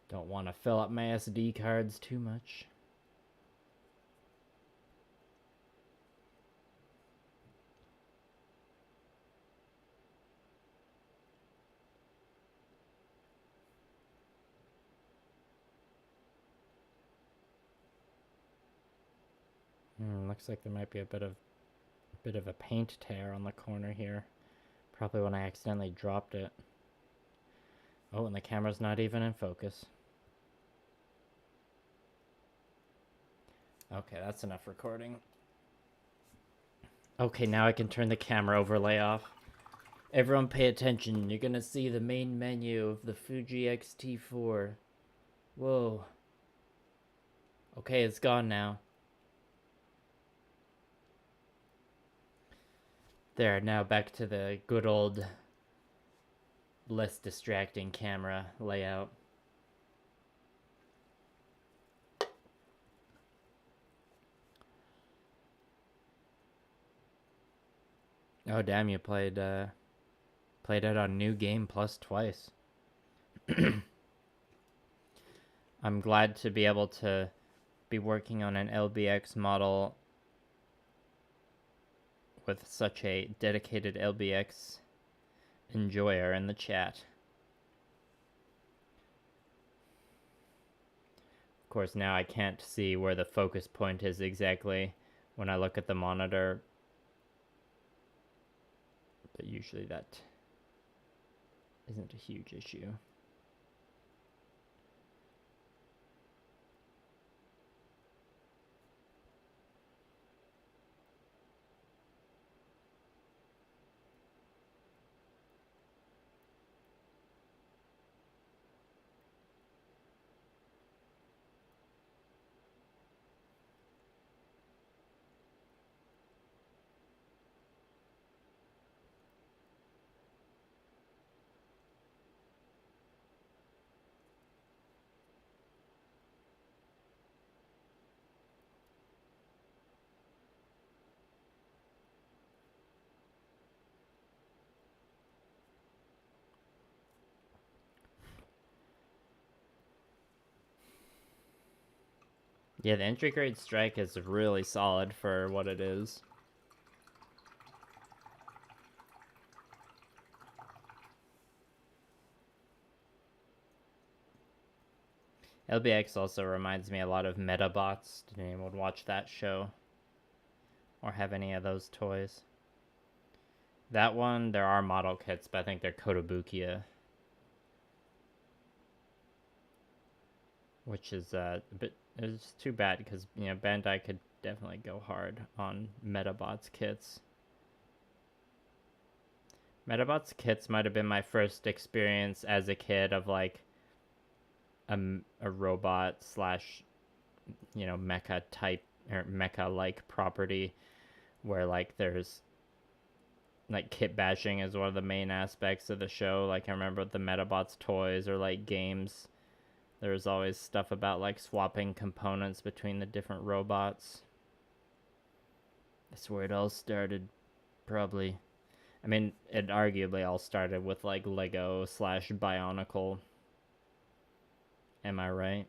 Don't want to fill up my SD cards too much. Looks like there might be a bit of a paint tear on the corner here. Probably when I accidentally dropped it. Oh, and the camera's not even in focus. Okay, that's enough recording. Okay, now I can turn the camera overlay off. Everyone pay attention. You're gonna see the main menu of the Fuji X-T4. Whoa. Okay, it's gone now. There, now back to the good old, less distracting camera layout. Oh damn, you played it on New Game Plus twice. I'm glad to be able to be working on an LBX model with such a dedicated LBX enjoyer in the chat. Of course, now I can't see where the focus point is exactly when I look at the monitor, but usually that isn't a huge issue. Yeah, the entry grade strike is really solid for what it is. LBX also reminds me a lot of Metabots. Did anyone watch that show? Or have any of those toys? That one, there are model kits, but I think they're Kotobukiya. Which is a bit... It's too bad because, you know, Bandai could definitely go hard on Metabots kits. Metabots kits might have been my first experience as a kid of, like, a robot slash, you know, mecha type or mecha-like property where, like, there's, like, kit bashing is one of the main aspects of the show. Like, I remember the Metabots toys or, like, games. There was always stuff about, like, swapping components between the different robots. That's where it all started, probably. I mean, it arguably all started with, like, Lego slash Bionicle. Am I right?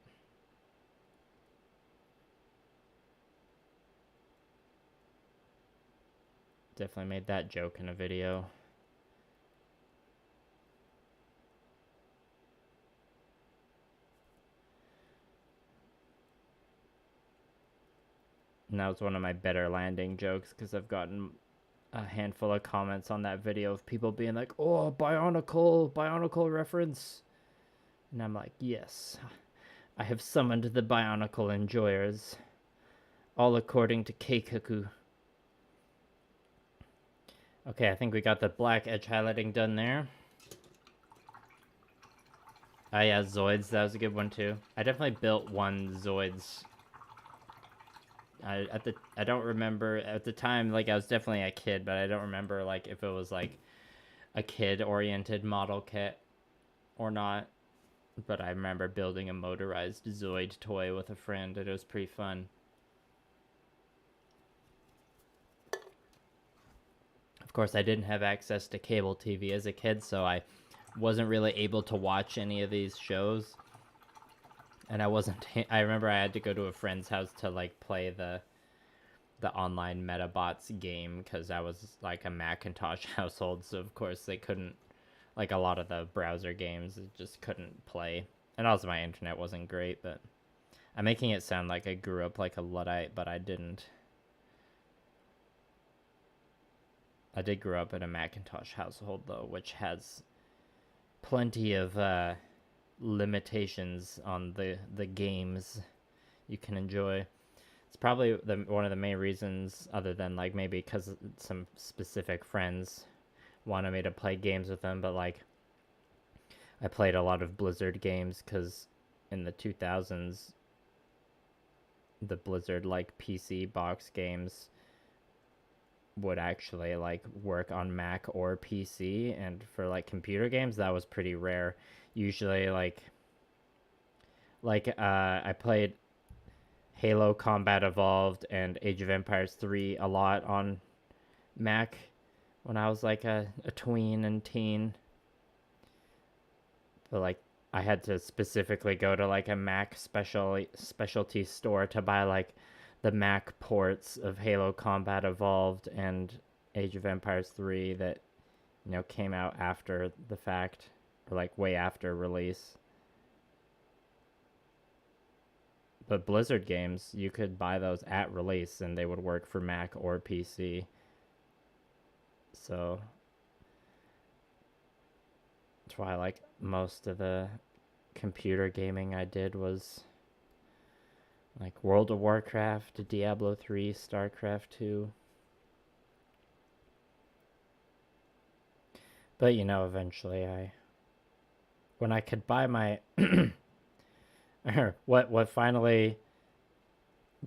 Definitely made that joke in a video. And that was one of my better landing jokes because I've gotten a handful of comments on that video of people being like, oh, Bionicle reference. And I'm like, yes, I have summoned the Bionicle enjoyers, all according to Keikaku. Okay, I think we got the black edge highlighting done there. Oh yeah, Zoids, that was a good one too. I definitely built one Zoids. I don't remember at the time, like I was definitely a kid, but I don't remember like if it was like a kid-oriented model kit or not. But I remember building a motorized Zoid toy with a friend, and it was pretty fun. Of course, I didn't have access to cable TV as a kid, so I wasn't really able to watch any of these shows. And I remember I had to go to a friend's house to like play the online Metabots game because I was like a Macintosh household, so of course they couldn't, like a lot of the browser games just couldn't play. And also my internet wasn't great, but I'm making it sound like I grew up like a Luddite, but I didn't. I did grow up in a Macintosh household though, which has plenty of limitations on the games you can enjoy. It's probably one of the main reasons, other than like maybe because some specific friends wanted me to play games with them, but like I played a lot of Blizzard games because in the 2000s the Blizzard like PC box games would actually like work on Mac or PC, and for like computer games that was pretty rare. Usually I played Halo Combat Evolved and Age of Empires 3 a lot on Mac when I was like a tween and teen. But like I had to specifically go to like a Mac specialty store to buy like the Mac ports of Halo Combat Evolved and Age of Empires 3 that, you know, came out after the fact, or like way after release. But Blizzard games, you could buy those at release and they would work for Mac or PC. So that's why like most of the computer gaming I did was like World of Warcraft, Diablo 3, StarCraft 2. But you know, eventually when I could buy my what finally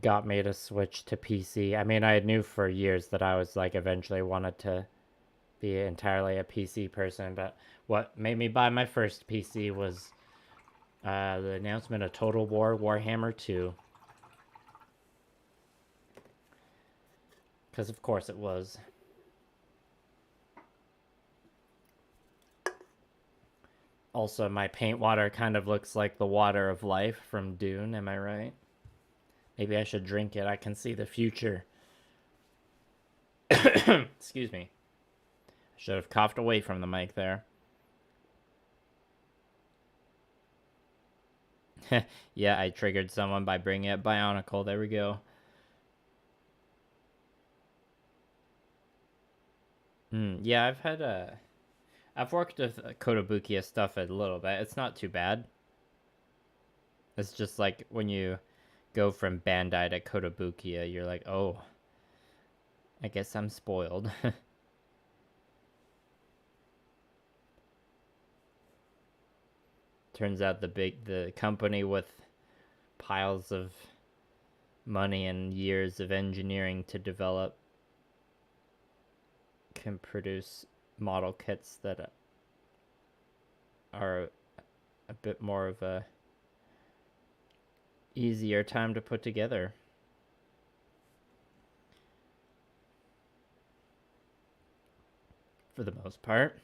got me to switch to PC. I mean, I knew for years that I was like eventually wanted to be entirely a PC person, but what made me buy my first PC was the announcement of Total War Warhammer 2. Because of course it was. Also, my paint water kind of looks like the water of life from Dune, am I right? Maybe I should drink it. I can see the future. Excuse me. I should have coughed away from the mic there. Yeah, I triggered someone by bringing up Bionicle. There we go. Yeah, I've worked with Kotobukiya stuff a little bit. It's not too bad. It's just like when you go from Bandai to Kotobukiya, you're like, oh, I guess I'm spoiled. Turns out the company with piles of money and years of engineering to develop can produce model kits that are a bit more of a easier time to put together. For the most part.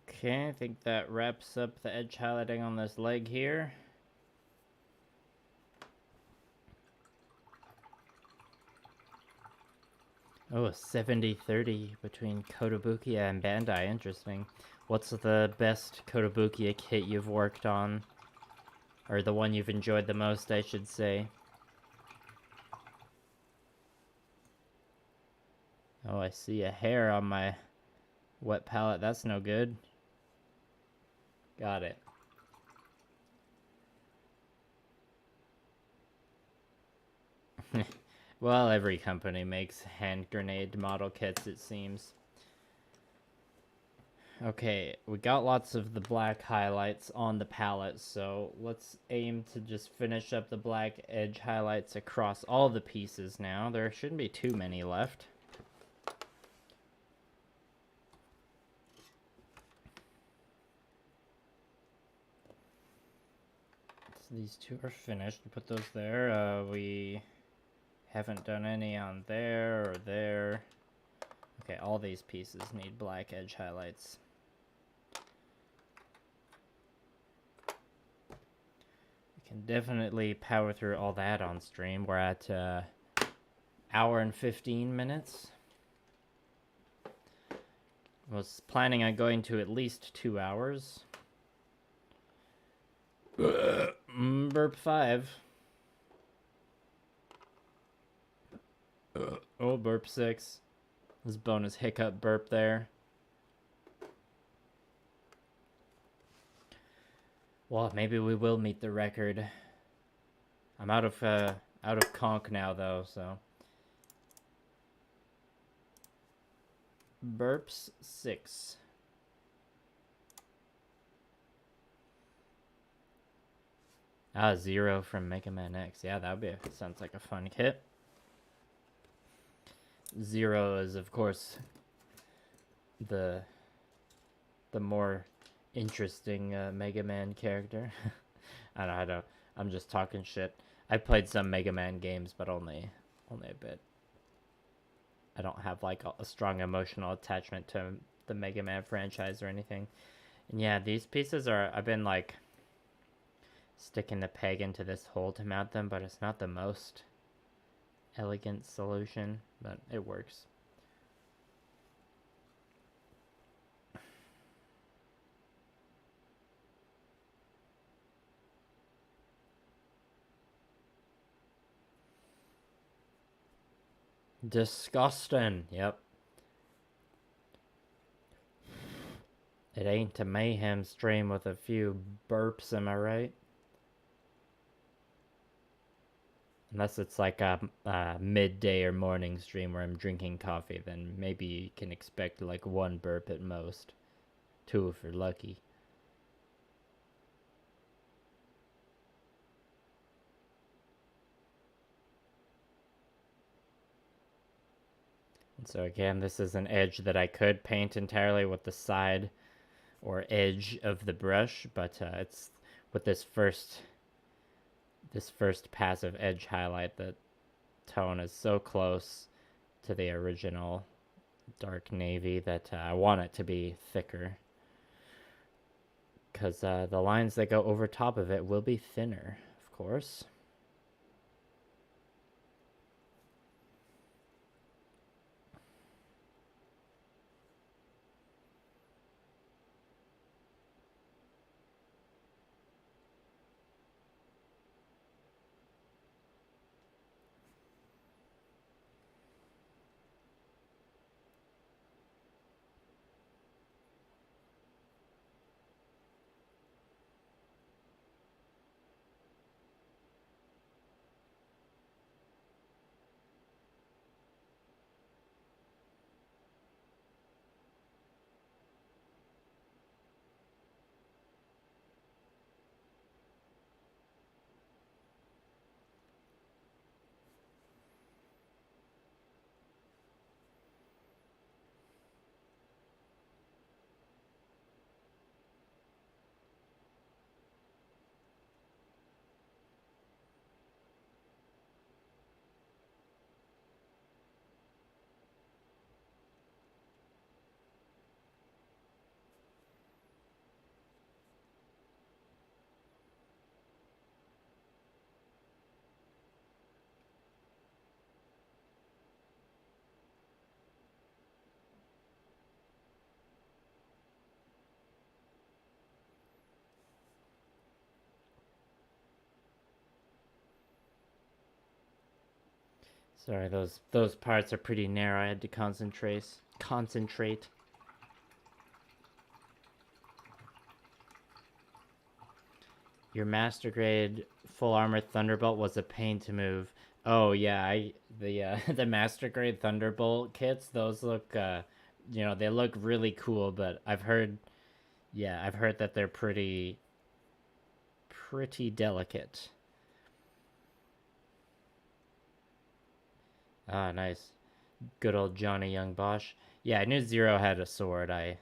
Okay, I think that wraps up the edge highlighting on this leg here. Oh, 70-30 between Kotobukiya and Bandai. Interesting. What's the best Kotobukiya kit you've worked on? Or the one you've enjoyed the most, I should say. Oh, I see a hair on my wet palette. That's no good. Got it. Well, every company makes hand grenade model kits, it seems. Okay, we got lots of the black highlights on the palette, so let's aim to just finish up the black edge highlights across all the pieces now. There shouldn't be too many left. So these two are finished. We'll put those there. We haven't done any on there or there. Okay, all these pieces need black edge highlights. We can definitely power through all that on stream. We're at hour and 15 minutes. Was planning on going to at least 2 hours. Burp 5. Oh, burp 6. This bonus hiccup burp there. Well, maybe we will meet the record. I'm out of conch now though, so. Burps 6. Ah, 0 from Mega Man X. Yeah, that would be sounds like a fun kit. 0 is of course the more interesting Mega Man character. I don't. I'm just talking shit. I played some Mega Man games, but only a bit. I don't have like a strong emotional attachment to the Mega Man franchise or anything. And yeah, these pieces are, I've been like sticking the peg into this hole to mount them, but it's not the most elegant solution, but it works. Disgusting. Yep. It ain't a mayhem stream with a few burps, am I right? Unless it's like a midday or morning stream where I'm drinking coffee, then maybe you can expect like 1 burp at most. 2 if you're lucky. And so again, this is an edge that I could paint entirely with the side or edge of the brush, but it's with this first passive edge highlight, the tone is so close to the original dark navy that I want it to be thicker, because the lines that go over top of it will be thinner, of course. Sorry, those parts are pretty narrow. I had to concentrate. Your master grade full armor Thunderbolt was a pain to move. Oh yeah, the master grade Thunderbolt kits, those look they look really cool, but I've heard that they're pretty delicate. Ah, nice. Good old Johnny Young Bosch. Yeah, I knew Zero had a sword. I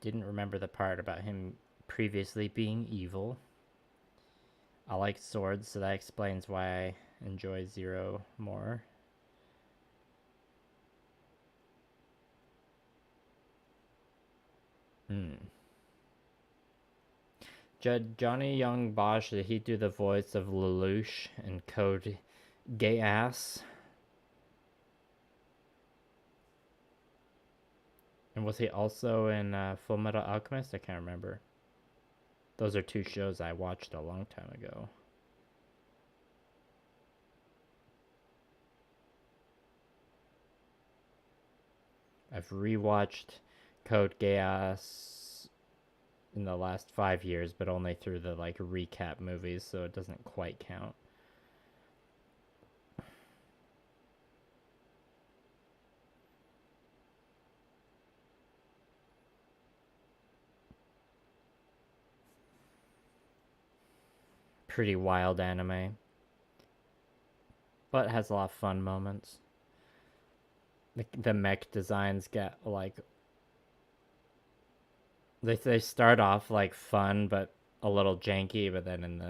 didn't remember the part about him previously being evil. I like swords, so that explains why I enjoy Zero more. Johnny Young Bosch, did he do the voice of Lelouch in Code Gay ass. And was he also in Full Metal Alchemist? I can't remember. Those are two shows I watched a long time ago. I've rewatched Code Geass in the last 5 years, but only through the like recap movies, so it doesn't quite count. Pretty wild anime, but has a lot of fun moments. The mech designs get like they start off like fun but a little janky, but then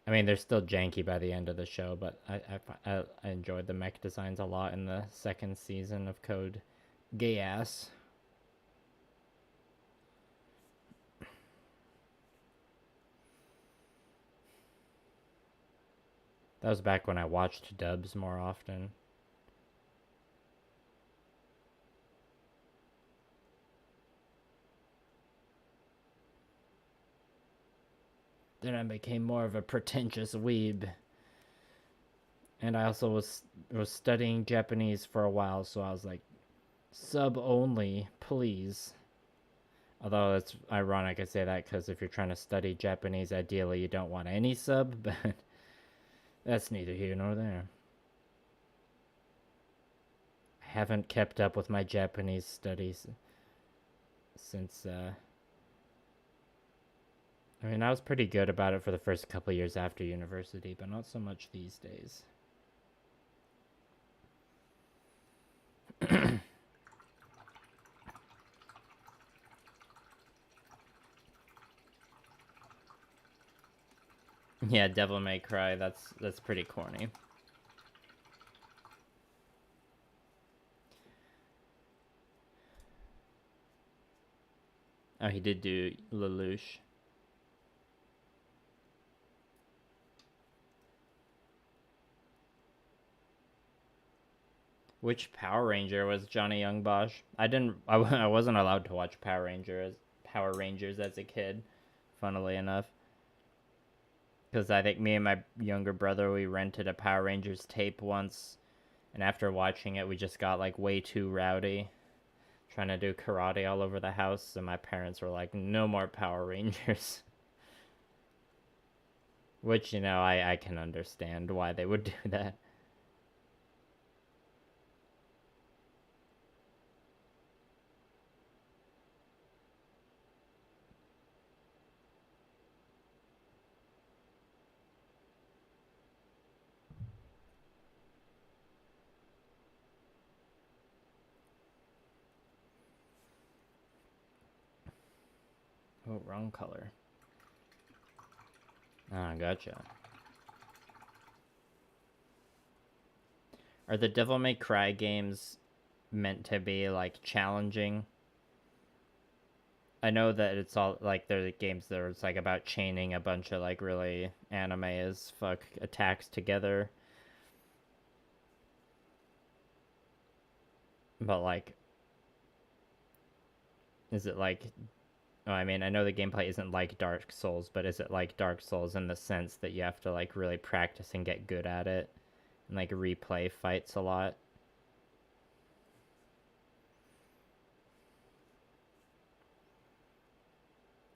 I mean they're still janky by the end of the show, but I enjoyed the mech designs a lot in the second season of Code Geass. That was back when I watched dubs more often. Then I became more of a pretentious weeb. And I also was studying Japanese for a while, so I was like, sub only, please. Although it's ironic I say that because if you're trying to study Japanese, ideally you don't want any sub, but that's neither here nor there. I haven't kept up with my Japanese studies since, I mean, I was pretty good about it for the first couple years after university, but not so much these days. Yeah, Devil May Cry, that's pretty corny. Oh, he did do Lelouch. Which Power Ranger was Johnny Young Bosch? I wasn't allowed to watch Power Rangers as a kid, funnily enough. Because I think me and my younger brother, we rented a Power Rangers tape once, and after watching it, we just got like way too rowdy, trying to do karate all over the house, and my parents were like, no more Power Rangers. Which, you know, I can understand why they would do that. Oh, wrong color. Ah, gotcha. Are the Devil May Cry games meant to be, like, challenging? I know that it's all, like, they're the games that are, it's, like, about chaining a bunch of, like, really anime as fuck attacks together. But, like, is it, like... Oh, I mean, I know the gameplay isn't like Dark Souls, but is it like Dark Souls in the sense that you have to, like, really practice and get good at it? And, like, replay fights a lot?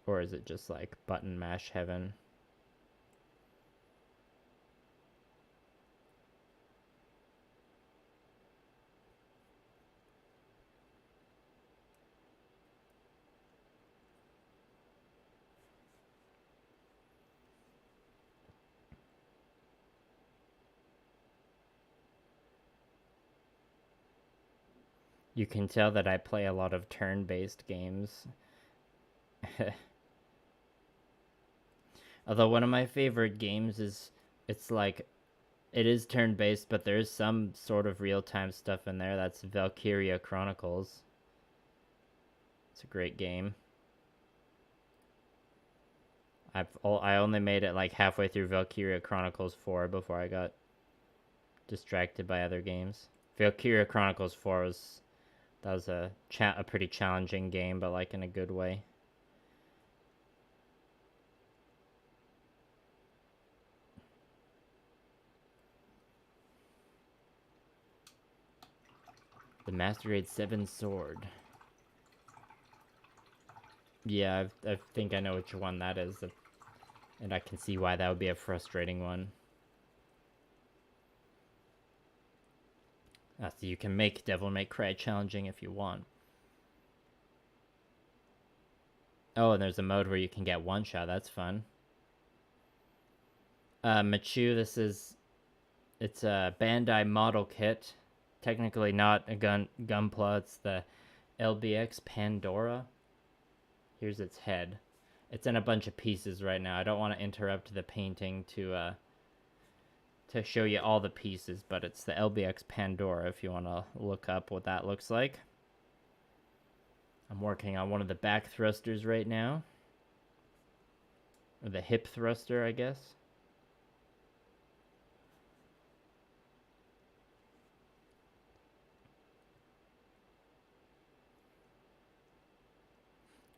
Or is it just, like, button mash heaven? You can tell that I play a lot of turn-based games. Although one of my favorite games is, it's like, it is turn-based, but there's some sort of real-time stuff in there. That's Valkyria Chronicles. It's a great game. I only made it like halfway through Valkyria Chronicles 4 before I got distracted by other games. Valkyria Chronicles 4 was a pretty challenging game, but like in a good way. The Master Grade 7 sword. Yeah, I think I know which one that is, and I can see why that would be a frustrating one. So you can make Devil May Cry challenging if you want. Oh, and there's a mode where you can get one shot. That's fun. Machu, it's a Bandai model kit. Technically not a Gunpla, it's the LBX Pandora. Here's its head. It's in a bunch of pieces right now. I don't want to interrupt the painting to show you all the pieces, but it's the LBX Pandora if you want to look up what that looks like. I'm working on one of the back thrusters right now. Or the hip thruster, I guess.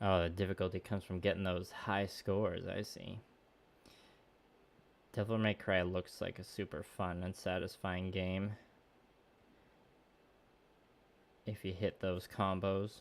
Oh, the difficulty comes from getting those high scores, I see. Devil May Cry looks like a super fun and satisfying game if you hit those combos.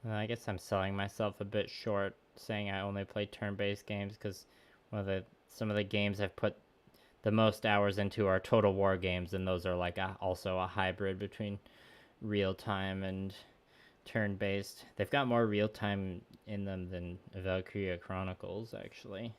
I guess I'm selling myself a bit short, saying I only play turn-based games, because some of the games I've put the most hours into are Total War games, and those are like also a hybrid between real-time and turn-based. They've got more real-time in them than Valkyria Chronicles, actually.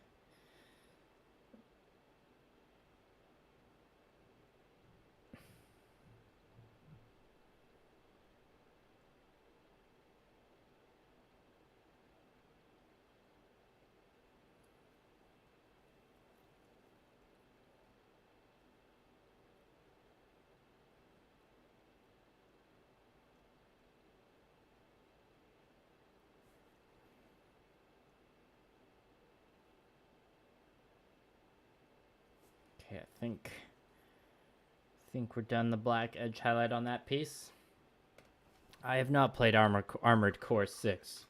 Okay, I think we're done the black edge highlight on that piece. I have not played Armored Core 6.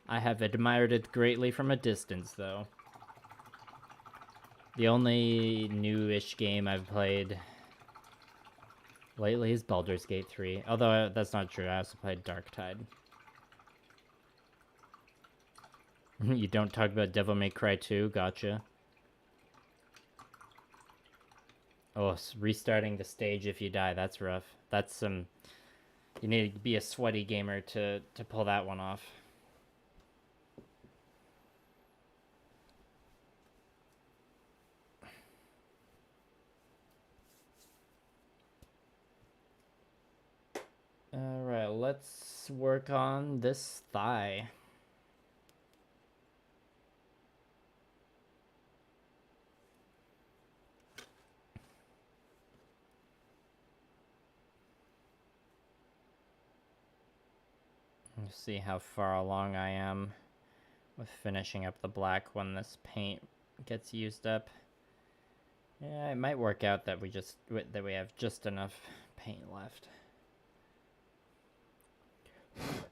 I have admired it greatly from a distance, though. The only new-ish game I've played lately is Baldur's Gate 3. Although that's not true, I also played Darktide. You don't talk about Devil May Cry 2? Gotcha. Oh, restarting the stage if you die, that's rough. That's some... You need to be a sweaty gamer to pull that one off. Alright, let's work on this thigh. Let's see how far along I am with finishing up the black when this paint gets used up. Yeah, it might work out that we have just enough paint left.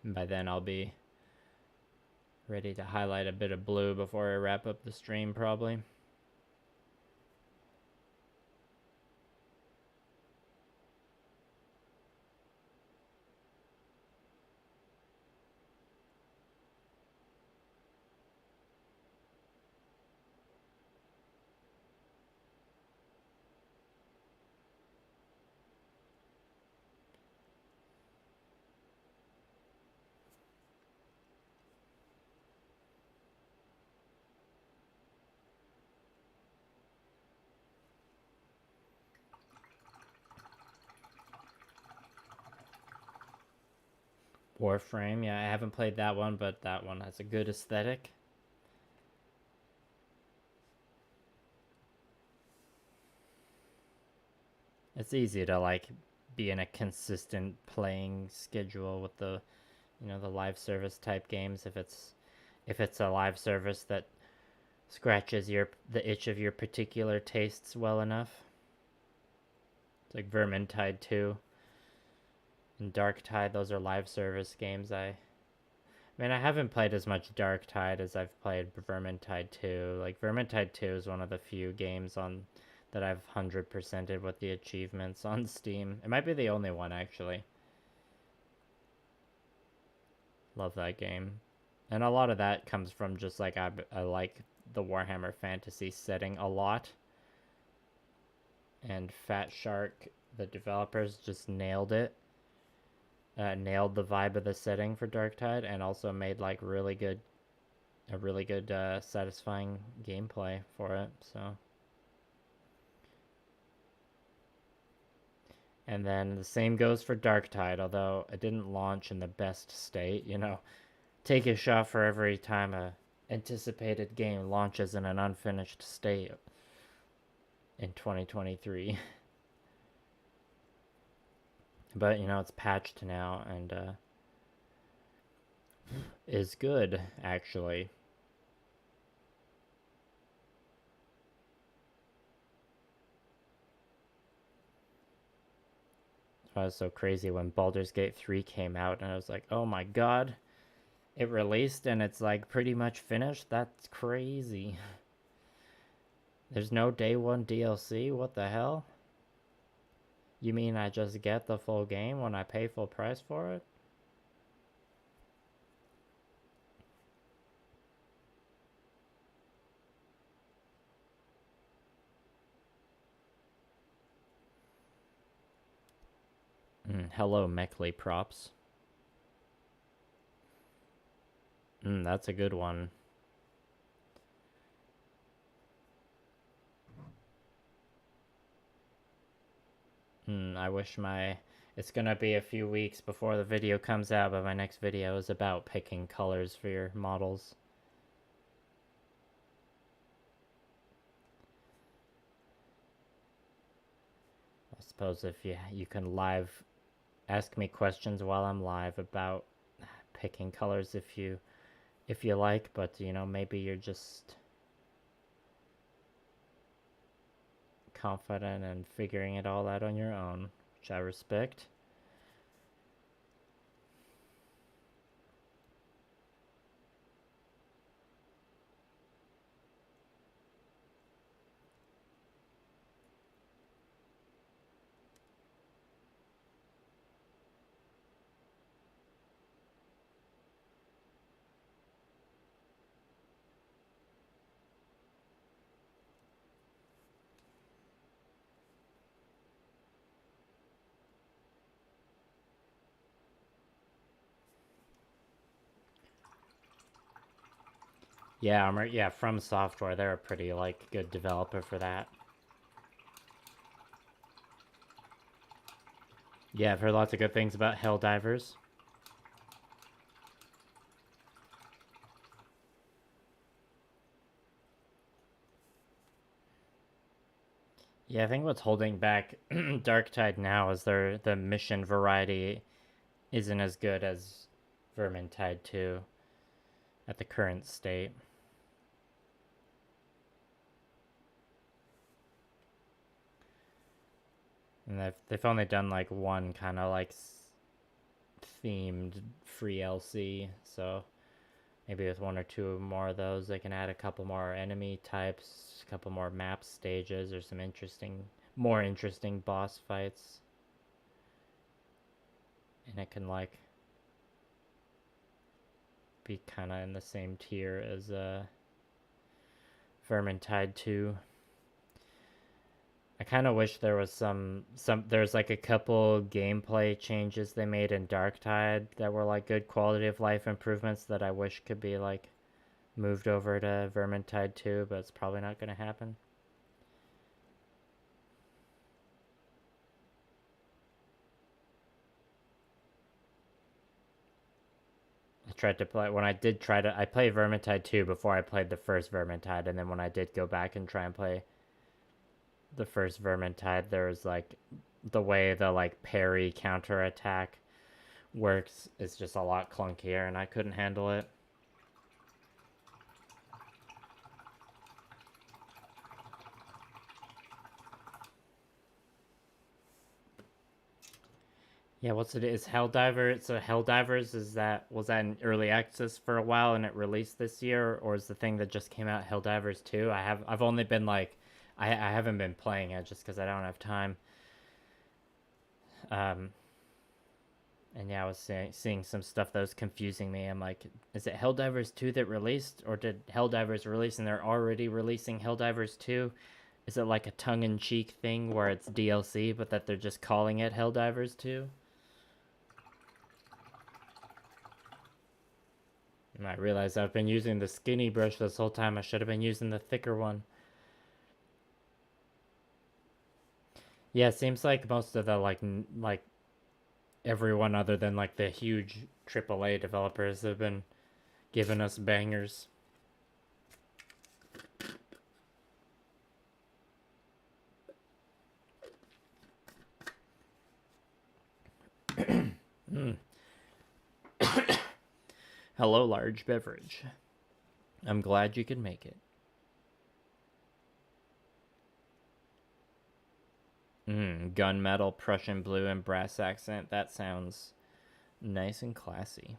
And by then I'll be ready to highlight a bit of blue before I wrap up the stream, probably. Warframe, yeah, I haven't played that one, but that one has a good aesthetic. It's easy to like be in a consistent playing schedule with the, the live service type games if it's a live service that scratches the itch of your particular tastes well enough. It's like Vermintide 2 and Darktide, those are live service games. I mean, I haven't played as much Darktide as I've played Vermintide 2. Like Vermintide 2 is one of the few games on that I've 100%ed with the achievements on Steam. It might be the only one actually. Love that game. And a lot of that comes from just like I like the Warhammer Fantasy setting a lot. And Fat Shark, the developers, just nailed it. Nailed the vibe of the setting for Darktide, and also made like a really good, satisfying gameplay for it. So, and then the same goes for Darktide, although it didn't launch in the best state. Take a shot for every time a anticipated game launches in an unfinished state in 2023. But it's patched now and is good actually. I was so crazy when Baldur's Gate 3 came out, and I was like, oh my god, it released and it's like pretty much finished? That's crazy. There's no day one DLC? What the hell? You mean I just get the full game when I pay full price for it? Hello, Mechley props. That's a good one. I wish it's gonna be a few weeks before the video comes out, but my next video is about picking colors for your models. I suppose if you can live ask me questions while I'm live about picking colors if you like, but maybe you're just confident and figuring it all out on your own, which I respect. Yeah, From Software, they're a pretty like good developer for that. Yeah, I've heard lots of good things about Helldivers. Yeah, I think what's holding back Darktide now is the mission variety isn't as good as Vermintide 2 at the current state. And they've only done like one kind of like themed free LC, so maybe with one or two more of those they can add a couple more enemy types, a couple more map stages, or some more interesting boss fights. And it can like be kind of in the same tier as Vermintide 2. I kind of wish there was there's like a couple gameplay changes they made in Darktide that were like good quality of life improvements that I wish could be like moved over to Vermintide 2, but it's probably not going to happen. tried to play, when I did try to, I played Vermintide 2 before I played the first Vermintide, and then when I did go back and try and play the first Vermintide, there was like, the way the like parry counter attack works is just a lot clunkier, and I couldn't handle it. Yeah, what's it? Is Helldivers? So Helldivers, was that in early access for a while and it released this year, or is the thing that just came out Helldivers 2? I've only been like, I haven't been playing it just because I don't have time. And yeah, I was seeing some stuff that was confusing me. I'm like, is it Helldivers 2 that released, or did Helldivers release and they're already releasing Helldivers 2? Is it like a tongue-in-cheek thing where it's DLC, but that they're just calling it Helldivers 2? And I realized I've been using the skinny brush this whole time. I should have been using the thicker one. Yeah, it seems like most of the like everyone other than like the huge AAA developers have been giving us bangers. Hello, large beverage. I'm glad you could make it. Gunmetal, Prussian blue, and brass accent. That sounds nice and classy.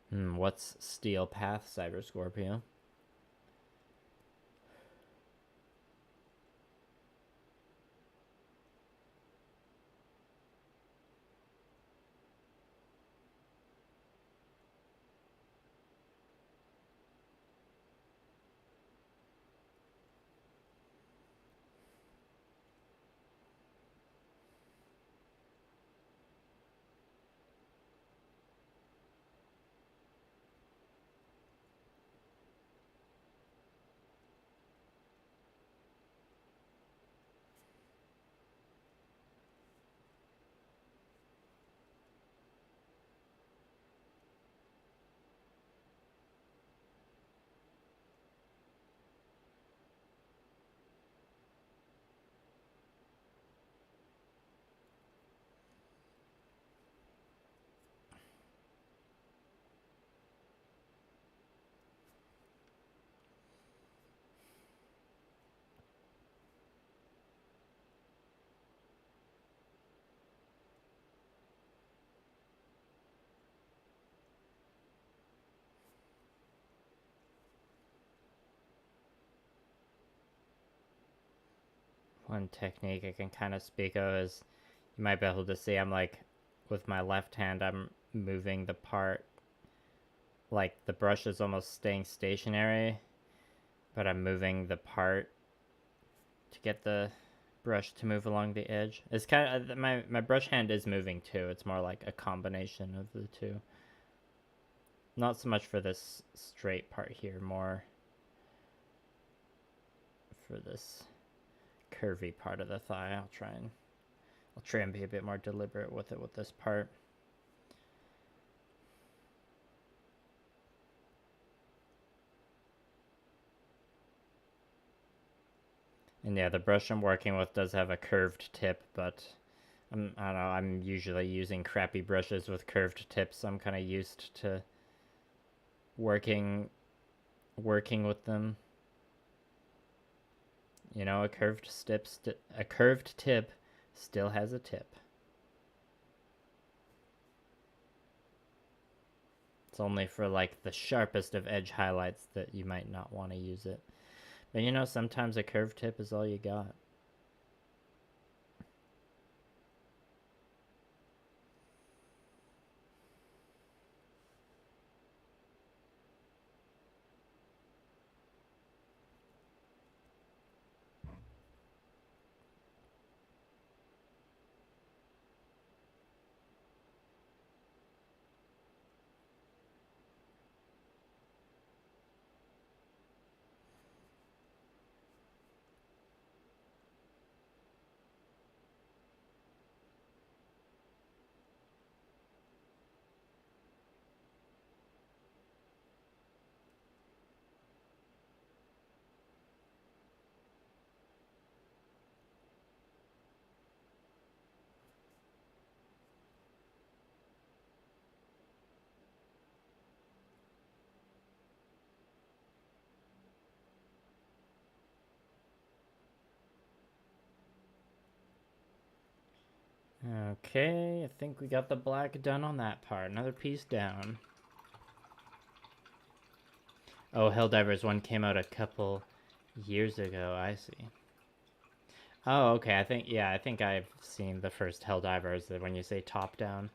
What's Steel Path, Cyber Scorpio? One technique I can kind of speak of is, you might be able to see I'm like, with my left hand, I'm moving the part, like the brush is almost staying stationary, but I'm moving the part to get the brush to move along the edge. It's kind of, my brush hand is moving too. It's more like a combination of the two. Not so much for this straight part here, more for this curvy part of the thigh. I'll try and be a bit more deliberate with it with this part. And yeah, the brush I'm working with does have a curved tip, but I don't know, I'm usually using crappy brushes with curved tips, so I'm kind of used to working with them. You know, a curved tip still has a tip. It's only for like the sharpest of edge highlights that you might not want to use it. But you know, sometimes a curved tip is all you got. Okay, I think we got the black done on that part. Another piece down. Oh, Helldivers 1 came out a couple years ago. I see. Oh, okay. I think I've seen the first Helldivers when you say top down.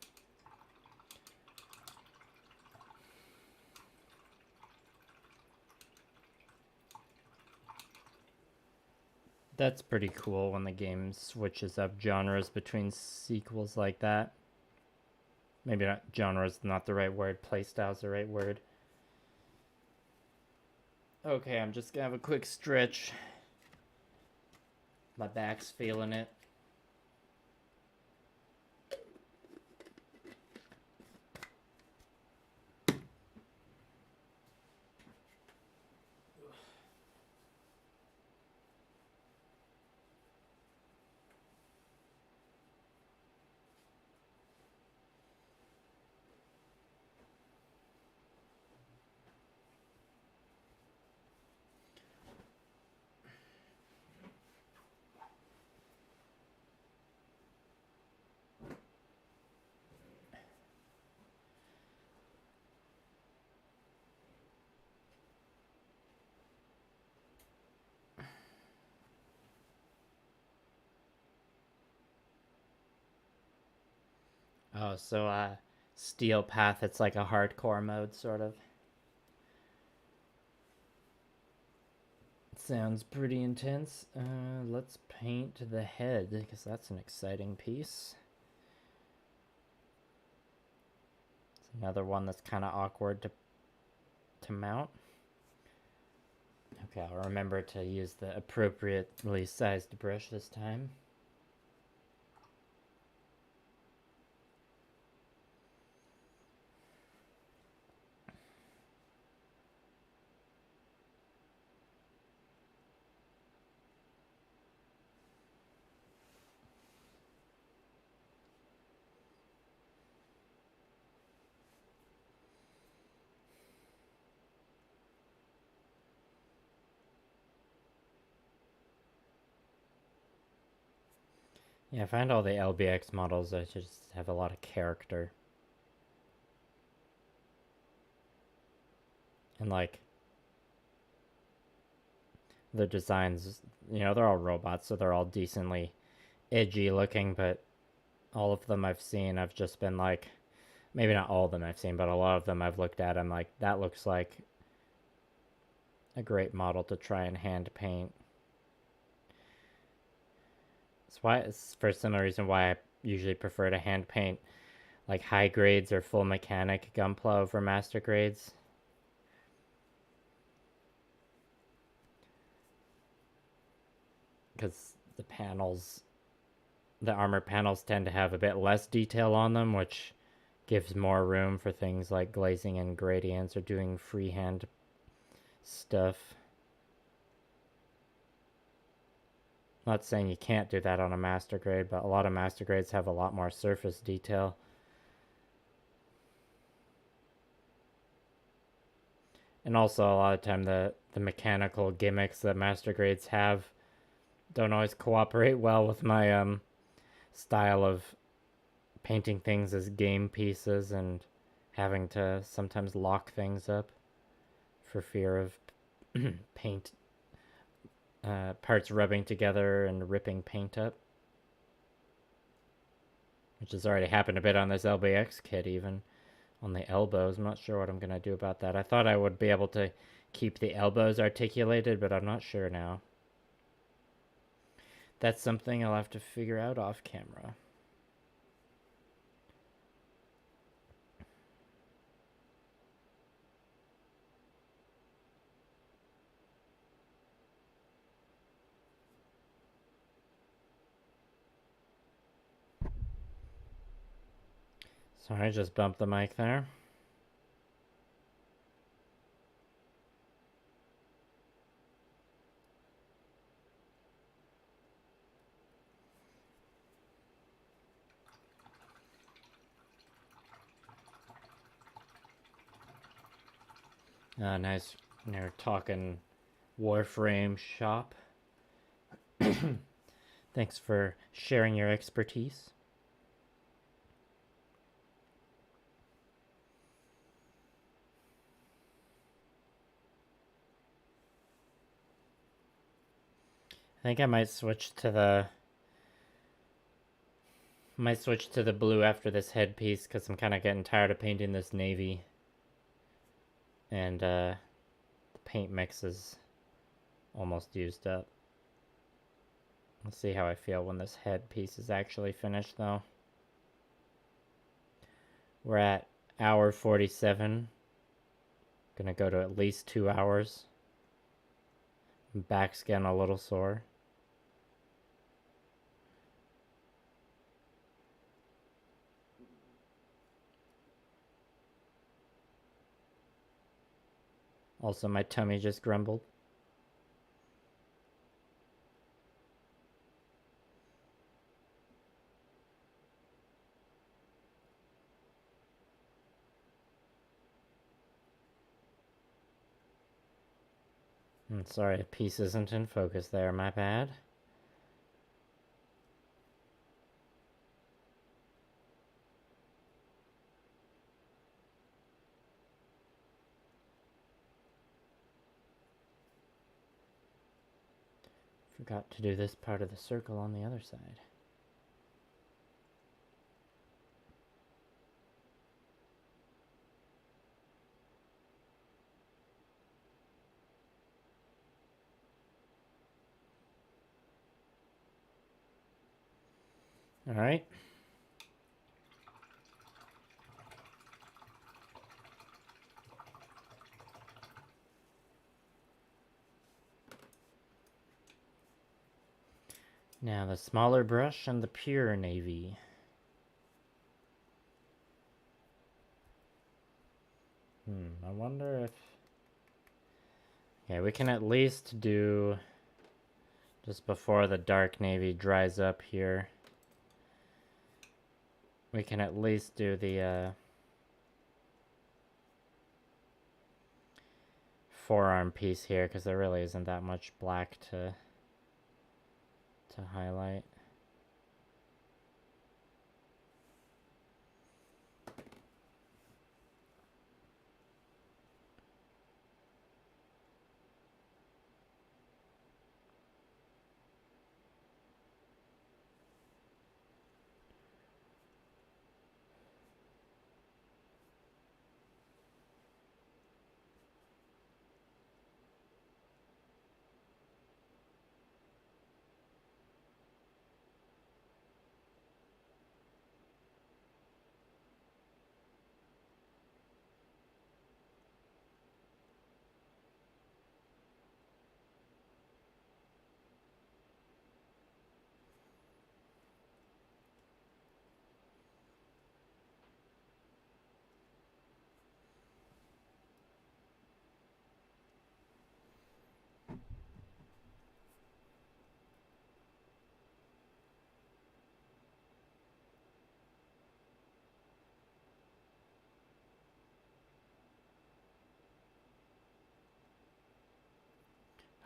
That's pretty cool when the game switches up genres between sequels like that. Maybe not genres, not the right word. Playstyle's the right word. Okay, I'm just gonna have a quick stretch. My back's feeling it. Oh, so Steel Path, it's like a hardcore mode, sort of. Sounds pretty intense. Let's paint the head, because that's an exciting piece. It's another one that's kind of awkward to mount. Okay, I'll remember to use the appropriately sized brush this time. Yeah, I find all the LBX models that just have a lot of character. And like the designs, they're all robots, so they're all decently edgy looking, but all of them I've seen, I've just been like, maybe not all of them I've seen, but a lot of them I've looked at, I'm like, that looks like a great model to try and hand paint. It's for a similar reason why I usually prefer to hand paint like high grades or full mechanic Gunpla over master grades. Because the armor panels tend to have a bit less detail on them, which gives more room for things like glazing and gradients or doing freehand stuff. Not saying you can't do that on a master grade, but a lot of master grades have a lot more surface detail. And also a lot of time the mechanical gimmicks that master grades have don't always cooperate well with my style of painting things as game pieces and having to sometimes lock things up for fear of paint parts rubbing together and ripping paint up, which has already happened a bit on this LBX kit, even on the elbows. I'm not sure what I'm going to do about that. I thought I would be able to keep the elbows articulated, but I'm not sure now. That's something I'll have to figure out off camera. Sorry, I just bumped the mic there. Nice. They're talking Warframe shop. Thanks for sharing your expertise. I think I might switch to the blue after this headpiece because I'm kind of getting tired of painting this navy. And the paint mix is almost used up. Let's see how I feel when this headpiece is actually finished though. We're at hour 47. Gonna go to at least 2 hours. Back's getting a little sore. Also, my tummy just grumbled. Sorry, a piece isn't in focus there, my bad. Forgot to do this part of the circle on the other side. All right. Now the smaller brush and the pure navy. I wonder if... Okay, we can at least do... Just before the dark navy dries up here, we can at least do the forearm piece here, because there really isn't that much black to highlight.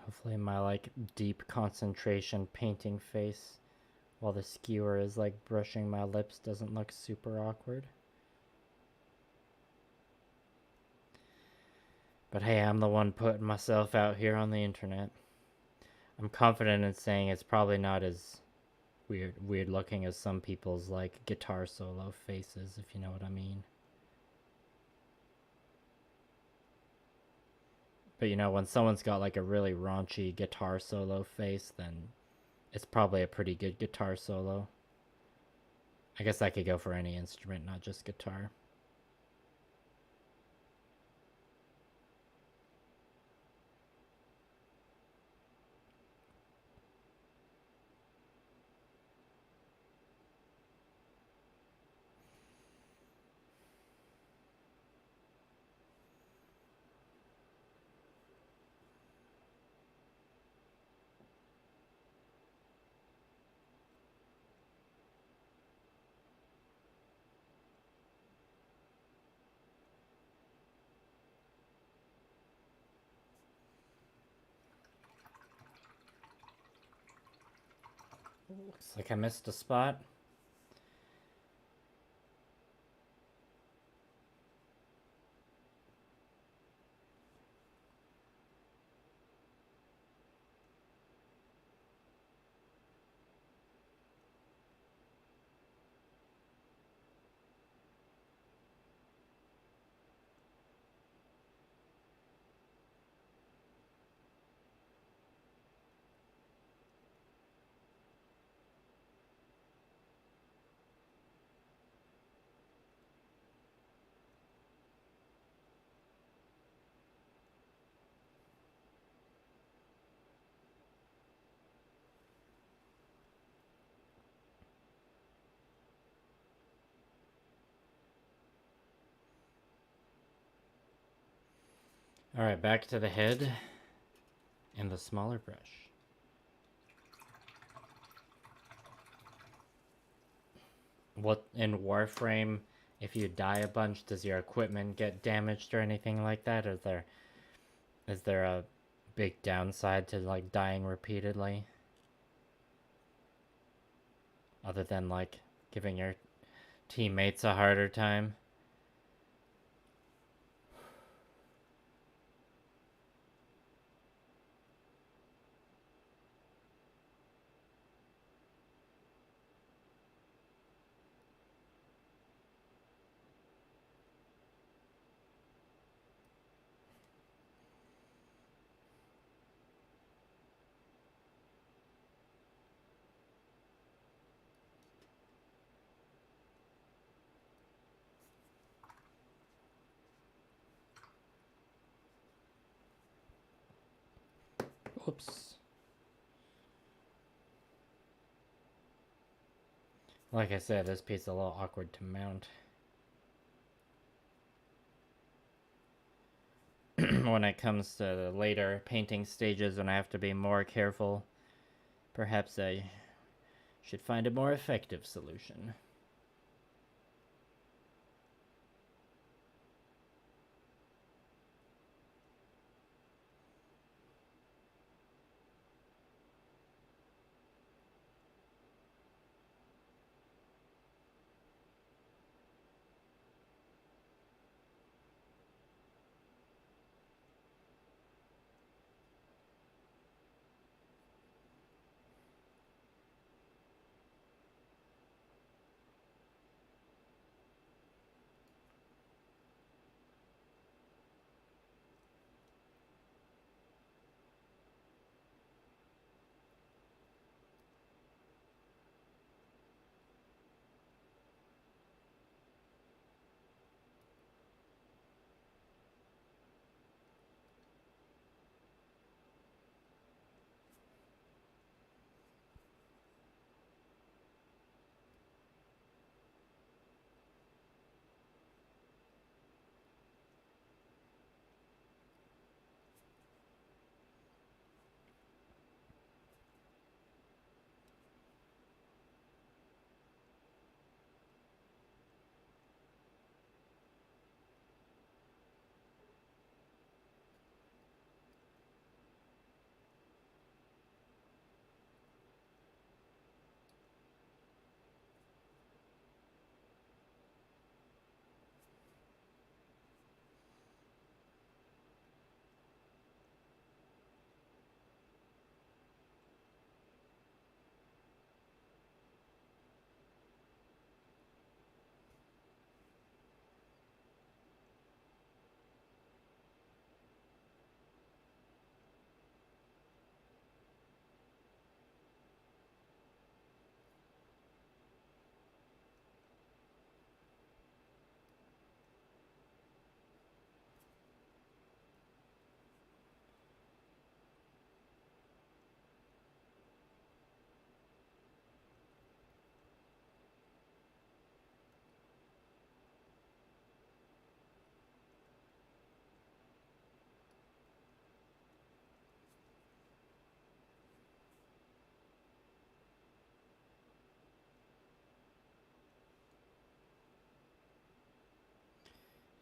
Hopefully my like deep concentration painting face while the skewer is like brushing my lips doesn't look super awkward. But hey, I'm the one putting myself out here on the internet. I'm confident in saying it's probably not as weird looking as some people's like guitar solo faces, if you know what I mean. But you know, when someone's got like a really raunchy guitar solo face, then it's probably a pretty good guitar solo. I guess that could go for any instrument, not just guitar. Looks like I missed a spot. Alright, back to the head and the smaller brush. What in Warframe, if you die a bunch, does your equipment get damaged or anything like that? Is there a big downside to like dying repeatedly? Other than like giving your teammates a harder time? Oops. Like I said, this piece is a little awkward to mount. When it comes to the later painting stages when I have to be more careful, perhaps I should find a more effective solution.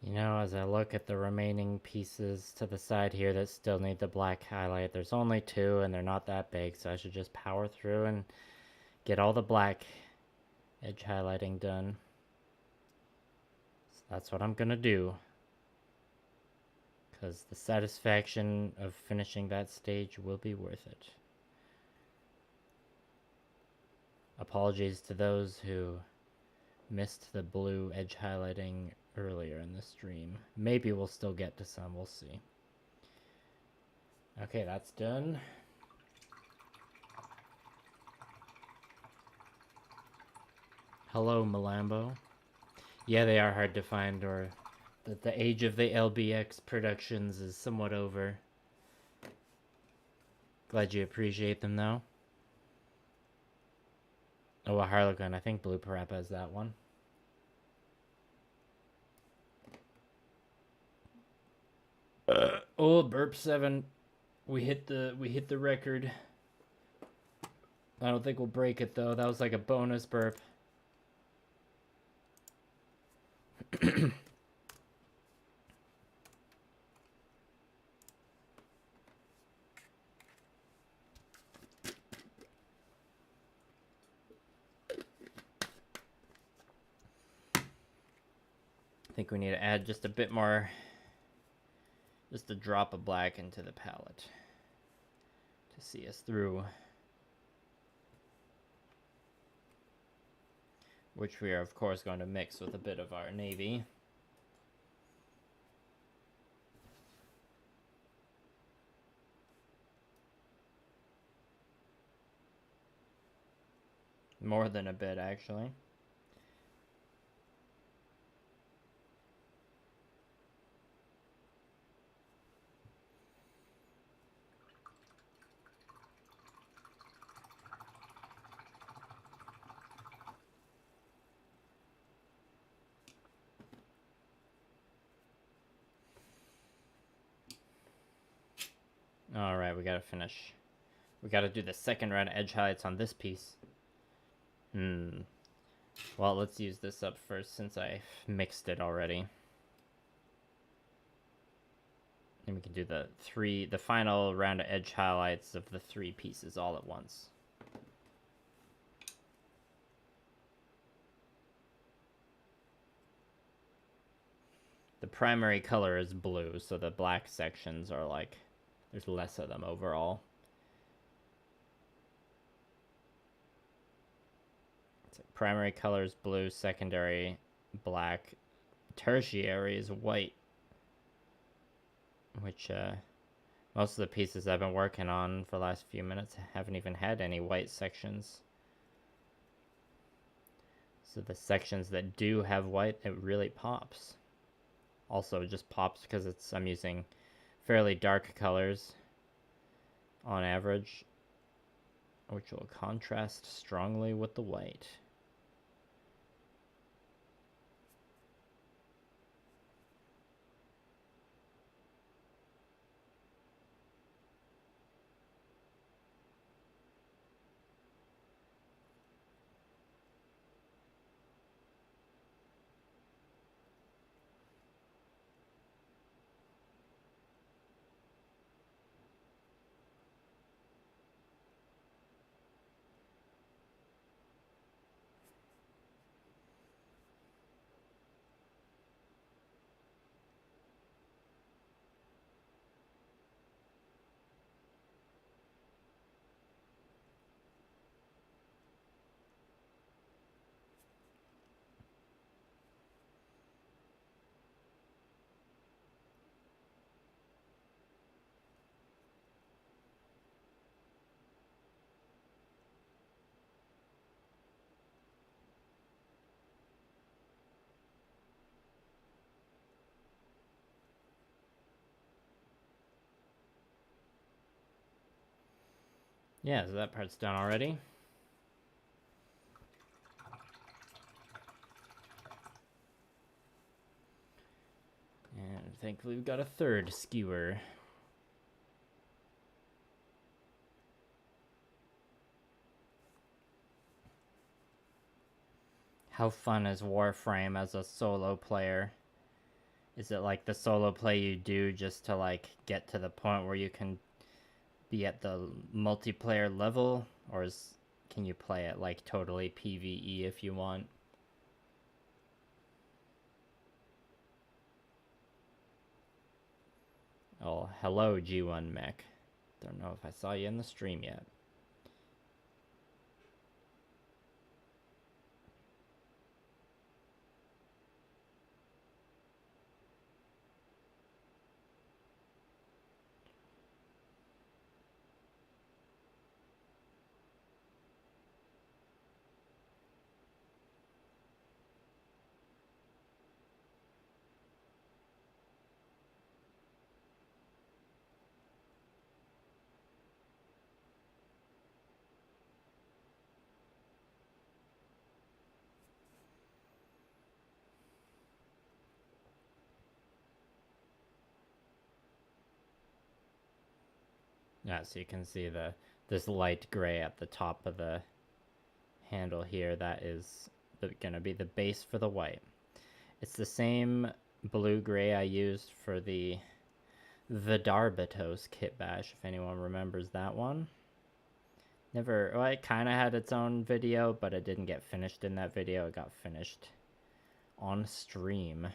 You know, as I look at the remaining pieces to the side here that still need the black highlight, there's only two and they're not that big, so I should just power through and get all the black edge highlighting done. So that's what I'm gonna do, because the satisfaction of finishing that stage will be worth it. Apologies to those who missed the blue edge highlighting earlier in the stream. Maybe we'll still get to some, we'll see. Okay, that's done. Hello, Malambo. Yeah, they are hard to find, or that the age of the LBX productions is somewhat over. Glad you appreciate them, though. Oh, a Harlequin. I think Blue Parappa has that one. Oh, burp 7. We hit the record. I don't think we'll break it though. That was like a bonus burp. I think we need to add just a bit more, just a drop of black into the palette to see us through. Which we are, of course, going to mix with a bit of our navy. More than a bit, actually. All right, we gotta finish. We gotta do the second round of edge highlights on this piece. Well, let's use this up first since I mixed it already. And we can do the final round of edge highlights of the 3 pieces all at once. The primary color is blue, so the black sections are like, there's less of them overall. So primary color is blue, secondary black, tertiary is white, which most of the pieces I've been working on for the last few minutes haven't even had any white sections. So the sections that do have white, it really pops. Also, it just pops because I'm using fairly dark colors on average, which will contrast strongly with the white. Yeah, so that part's done already. And thankfully we've got a third skewer. How fun is Warframe as a solo player? Is it like the solo play you do just to like get to the point where you can be at the multiplayer level, or can you play it like totally PvE if you want? Oh, hello G1 Mech. Don't know if I saw you in the stream yet. So you can see this light gray at the top of the handle here. That is going to be the base for the white. It's the same blue gray I used for the Darbatos kit bash, if anyone remembers that one. Well, it kind of had its own video, but it didn't get finished in that video. It got finished on stream.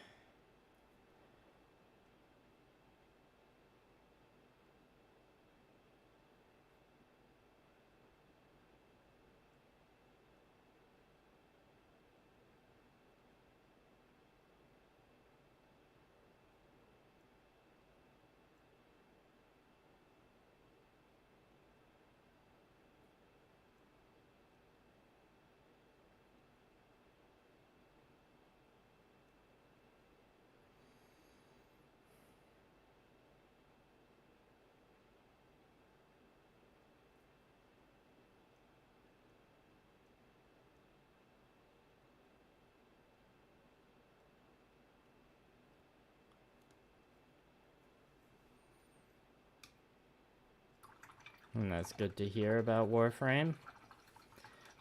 And that's good to hear about Warframe.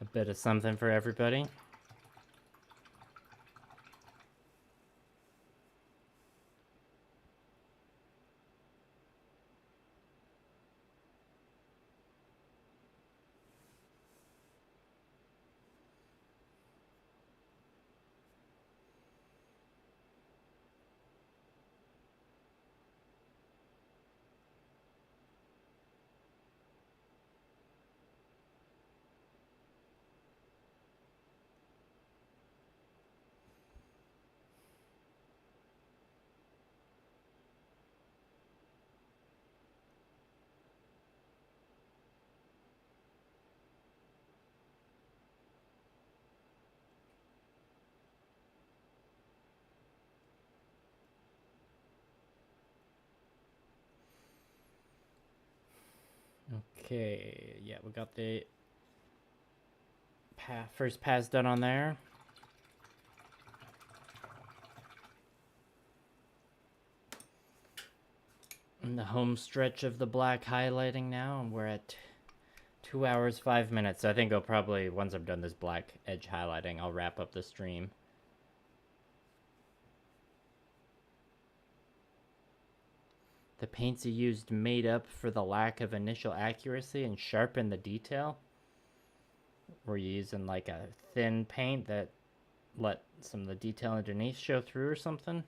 A bit of something for everybody. Okay, yeah, we got the first pass done on there. In the home stretch of the black highlighting now, and we're at 2 hours 5 minutes. So I think I'll probably, once I'm done this black edge highlighting, I'll wrap up the stream. The paints you used made up for the lack of initial accuracy and sharpened the detail? Were you using like a thin paint that let some of the detail underneath show through or something?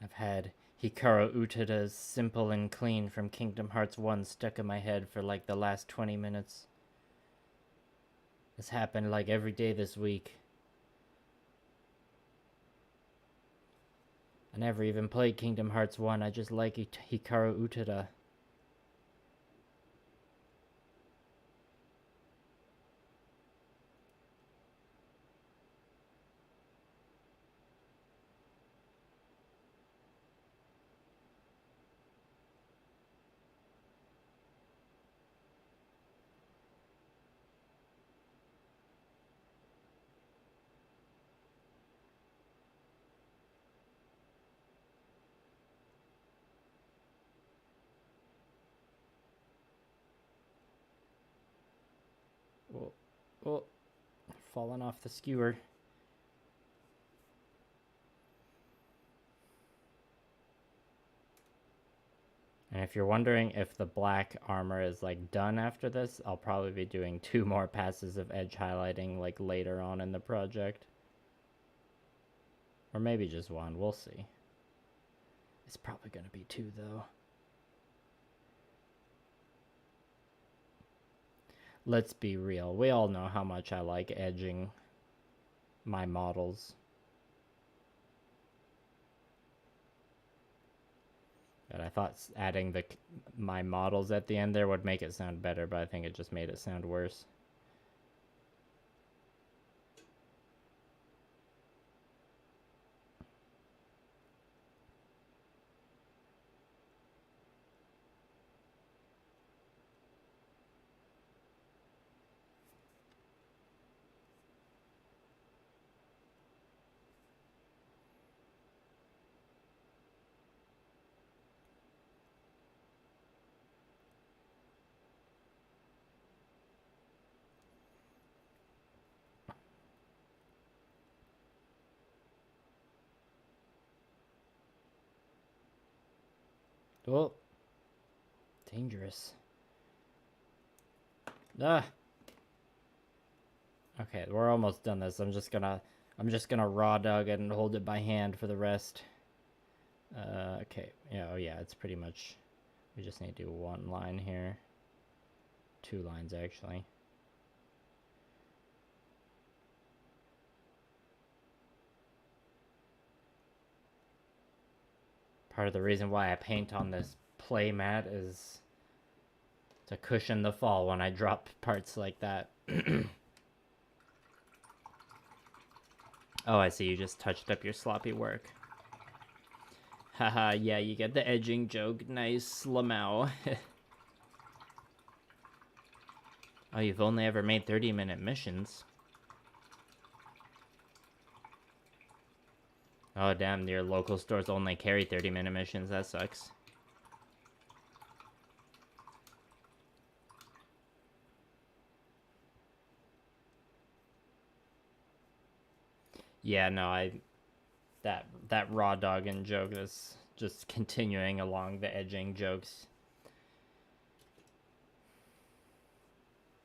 I've had Hikaru Utada's Simple and Clean from Kingdom Hearts 1 stuck in my head for like the last 20 minutes. This happened like every day this week. I never even played Kingdom Hearts 1, I just like Hikaru Utada. Oh, falling off the skewer. And if you're wondering if the black armor is like done after this, I'll probably be doing 2 more passes of edge highlighting like later on in the project. Or maybe just 1, we'll see. It's probably gonna be 2 though. Let's be real, we all know how much I like edging my models. But I thought adding my models at the end there would make it sound better, but I think it just made it sound worse. Oh, dangerous. Ah. Okay, we're almost done this. I'm just gonna raw dog it and hold it by hand for the rest. Okay. Yeah, oh yeah, it's pretty much, we just need to do one line here. 2 lines actually. Part of the reason why I paint on this play mat is to cushion the fall when I drop parts like that. Oh, I see, you just touched up your sloppy work. Haha, yeah, you get the edging joke. Nice, Lamau. Oh, you've only ever made 30-minute missions. Oh, damn, your local stores only carry 30-minute missions. That sucks. Yeah, no, that raw dogging joke is just continuing along the edging jokes.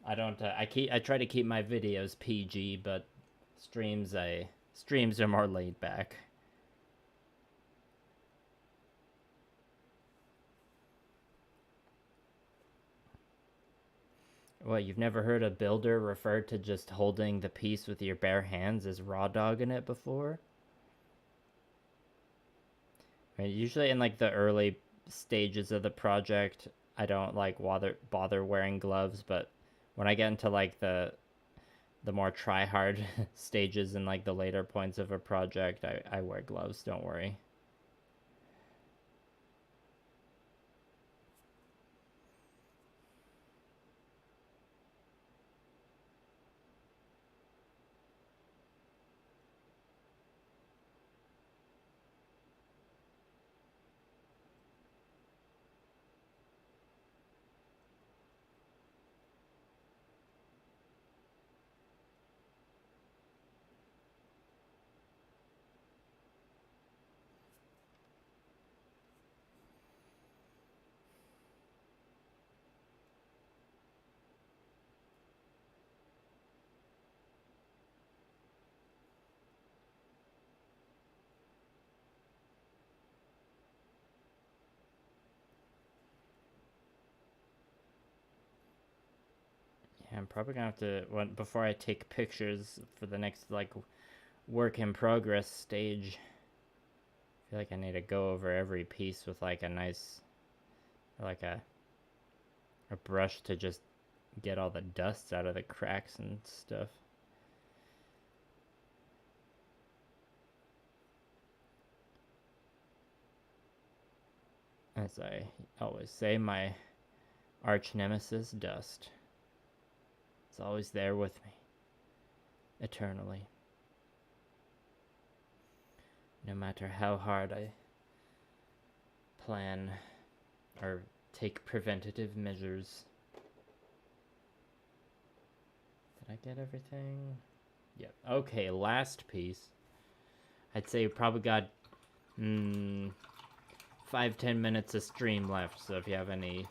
I try to keep my videos PG, but streams are more laid back. What, you've never heard a builder refer to just holding the piece with your bare hands as raw dogging it before? I mean, usually in like the early stages of the project, I don't like bother wearing gloves, but when I get into like the more try hard stages and like the later points of a project, I wear gloves, don't worry. Yeah, I'm probably gonna have to, before I take pictures for the next like work in progress stage, I feel like I need to go over every piece with like a nice, like a brush to just get all the dust out of the cracks and stuff. As I always say, my arch nemesis, dust. It's always there with me, eternally. No matter how hard I plan or take preventative measures. Did I get everything? Yep. Okay, last piece. I'd say we probably got 5-10 minutes of stream left, so if you have any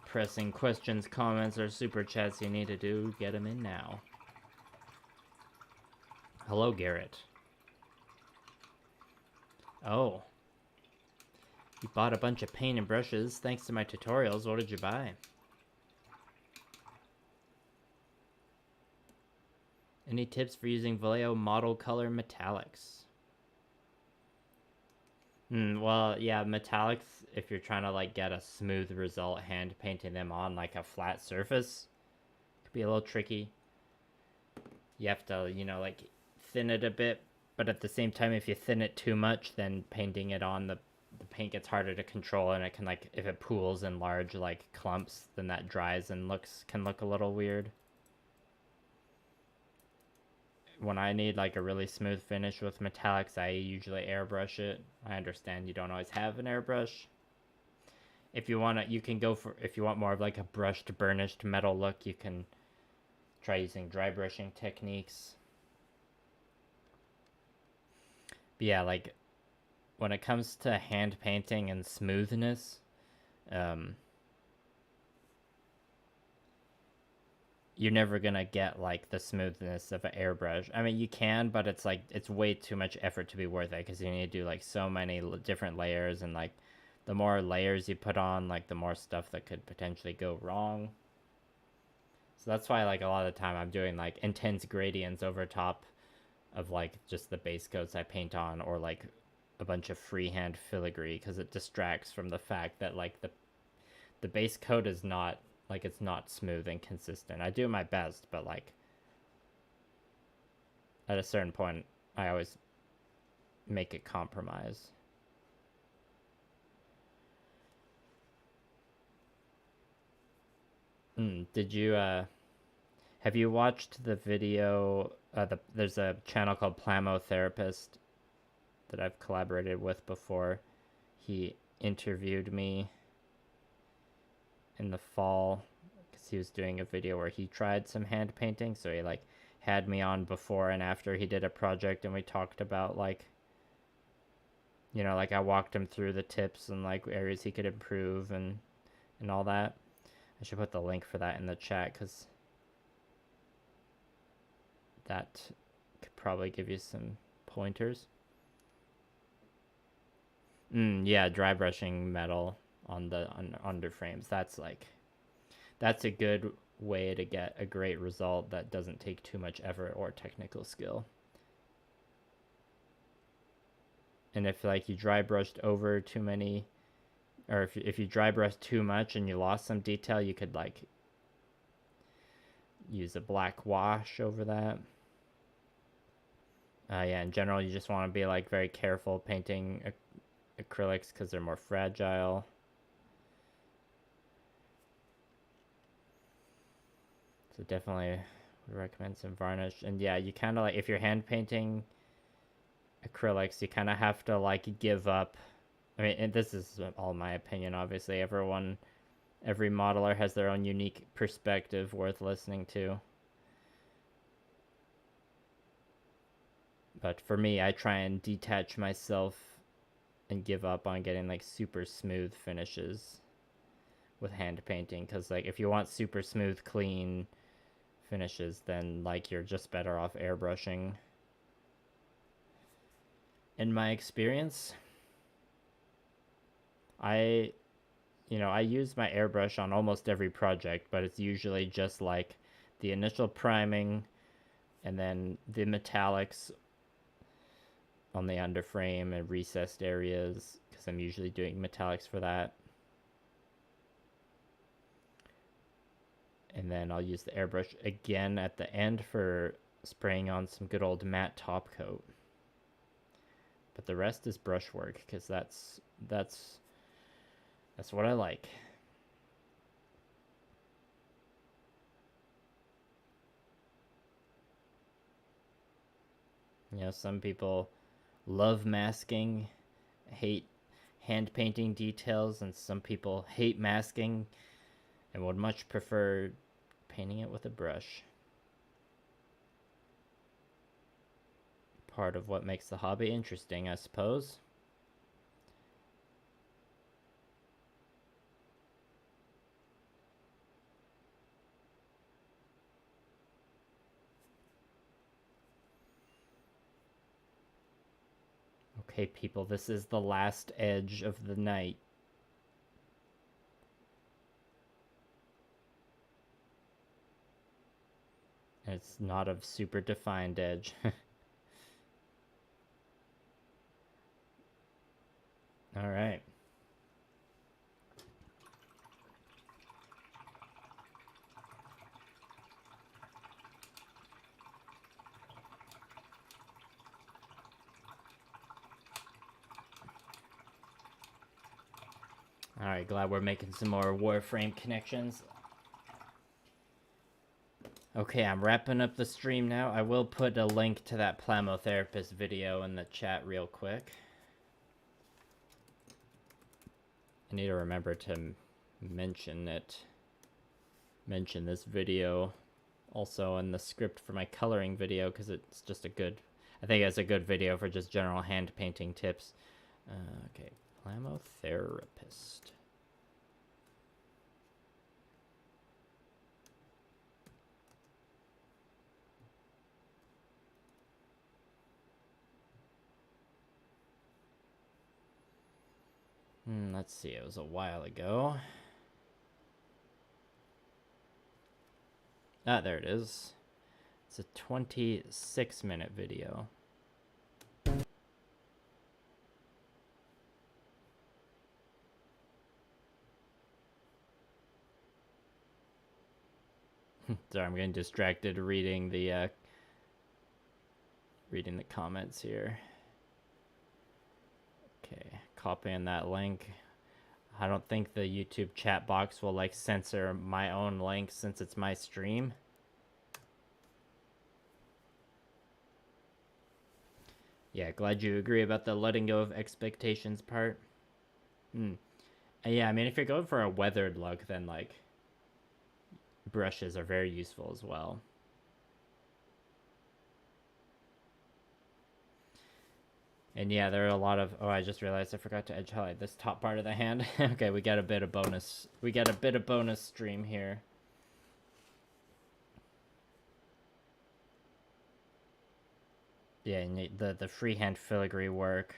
pressing questions, comments, or super chats you need to do, get them in now. Hello, Garrett. Oh. You bought a bunch of paint and brushes thanks to my tutorials. What did you buy? Any tips for using Vallejo model color metallics? Well, yeah, metallics, if you're trying to like get a smooth result hand painting them on like a flat surface, could be a little tricky. You have to, like thin it a bit, but at the same time, if you thin it too much, then painting it on the paint gets harder to control, and it can like, if it pools in large like clumps, then that dries and can look a little weird. When I need like a really smooth finish with metallics, I usually airbrush it. I understand you don't always have an airbrush. If you want to, you can go for, if you want more of like a brushed, burnished metal look, you can try using dry brushing techniques. But yeah, like when it comes to hand painting and smoothness, you're never gonna get like the smoothness of an airbrush. I mean, you can, but it's like it's way too much effort to be worth it because you need to do like so many different layers, and like the more layers you put on, like the more stuff that could potentially go wrong. So that's why like a lot of the time I'm doing like intense gradients over top of like just the base coats I paint on, or like a bunch of freehand filigree, because it distracts from the fact that like the base coat is not like, it's not smooth and consistent. I do my best, but like at a certain point I always make a compromise. Did you have you watched the video? There's a channel called Plamo Therapist that I've collaborated with before. He interviewed me in the fall because he was doing a video where he tried some hand painting. So he like had me on before and after he did a project, and we talked about like, you know, like I walked him through the tips and like areas he could improve and all that. I should put the link for that in the chat because that could probably give you some pointers. Yeah, dry brushing metal on the underframes. That's a good way to get a great result that doesn't take too much effort or technical skill. And if like you dry brushed over too many, or if you dry brushed too much and you lost some detail, you could like use a black wash over that. Yeah, in general, you just want to be like very careful painting acrylics because they're more fragile. So definitely would recommend some varnish. And yeah, you kind of like, if you're hand painting acrylics, you kind of have to like give up. I mean, and this is all my opinion, obviously. Every modeler has their own unique perspective worth listening to. But for me, I try and detach myself and give up on getting like super smooth finishes with hand painting, because like if you want super smooth, clean finishes, then like you're just better off airbrushing. In my experience, I use my airbrush on almost every project, but it's usually just like the initial priming and then the metallics on the underframe and recessed areas, because I'm usually doing metallics for that. And then I'll use the airbrush again at the end for spraying on some good old matte top coat. But the rest is brushwork, because that's what I like. You know, some people love masking, hate hand painting details, and some people hate masking and would much prefer painting it with a brush. Part of what makes the hobby interesting, I suppose. Okay, people, this is the last edge of the night. And it's not a super defined edge. All right. All right, glad we're making some more Warframe connections. Okay, I'm wrapping up the stream now. I will put a link to that Plamotherapist video in the chat real quick. I need to remember to mention this video also in the script for my coloring video, because it's just I think it's a good video for just general hand painting tips. Okay, Plamotherapist. Let's see, it was a while ago. Ah, there it is. It's a 26-minute video. Sorry, I'm getting distracted reading the comments here. Okay, copying that link. I don't think the YouTube chat box will like censor my own link since it's my stream. Yeah, glad you agree about the letting go of expectations part. Yeah, I mean, if you're going for a weathered look, then like brushes are very useful as well. And yeah, there are a lot of... Oh, I just realized I forgot to edge highlight this top part of the hand. Okay, we got a bit of bonus. We got a bit of bonus stream here. Yeah, the freehand filigree work.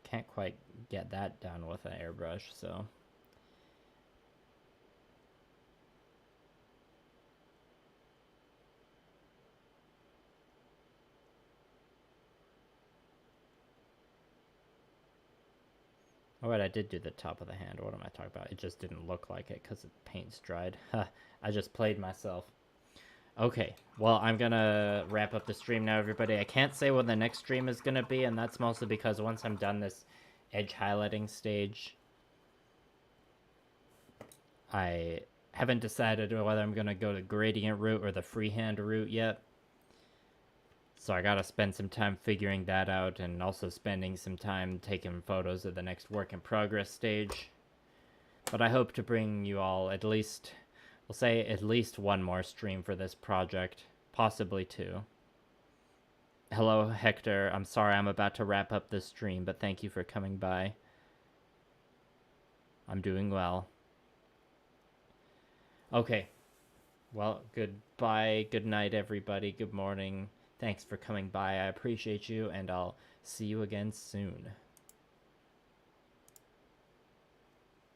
Can't quite get that done with an airbrush, so... Oh, wait, I did do the top of the hand. What am I talking about? It just didn't look like it because the paint's dried. I just played myself. Okay, well, I'm gonna wrap up the stream now, everybody. I can't say when the next stream is gonna be, and that's mostly because once I'm done this edge highlighting stage, I haven't decided whether I'm gonna go the gradient route or the freehand route yet. So I gotta spend some time figuring that out, and also spending some time taking photos of the next work in progress stage. But I hope to bring you all at least, we'll say at least one more stream for this project, possibly two. Hello, Hector. I'm sorry I'm about to wrap up this stream, but thank you for coming by. I'm doing well. Okay. Well, goodbye, good night, everybody. Good morning. Thanks for coming by. I appreciate you, and I'll see you again soon.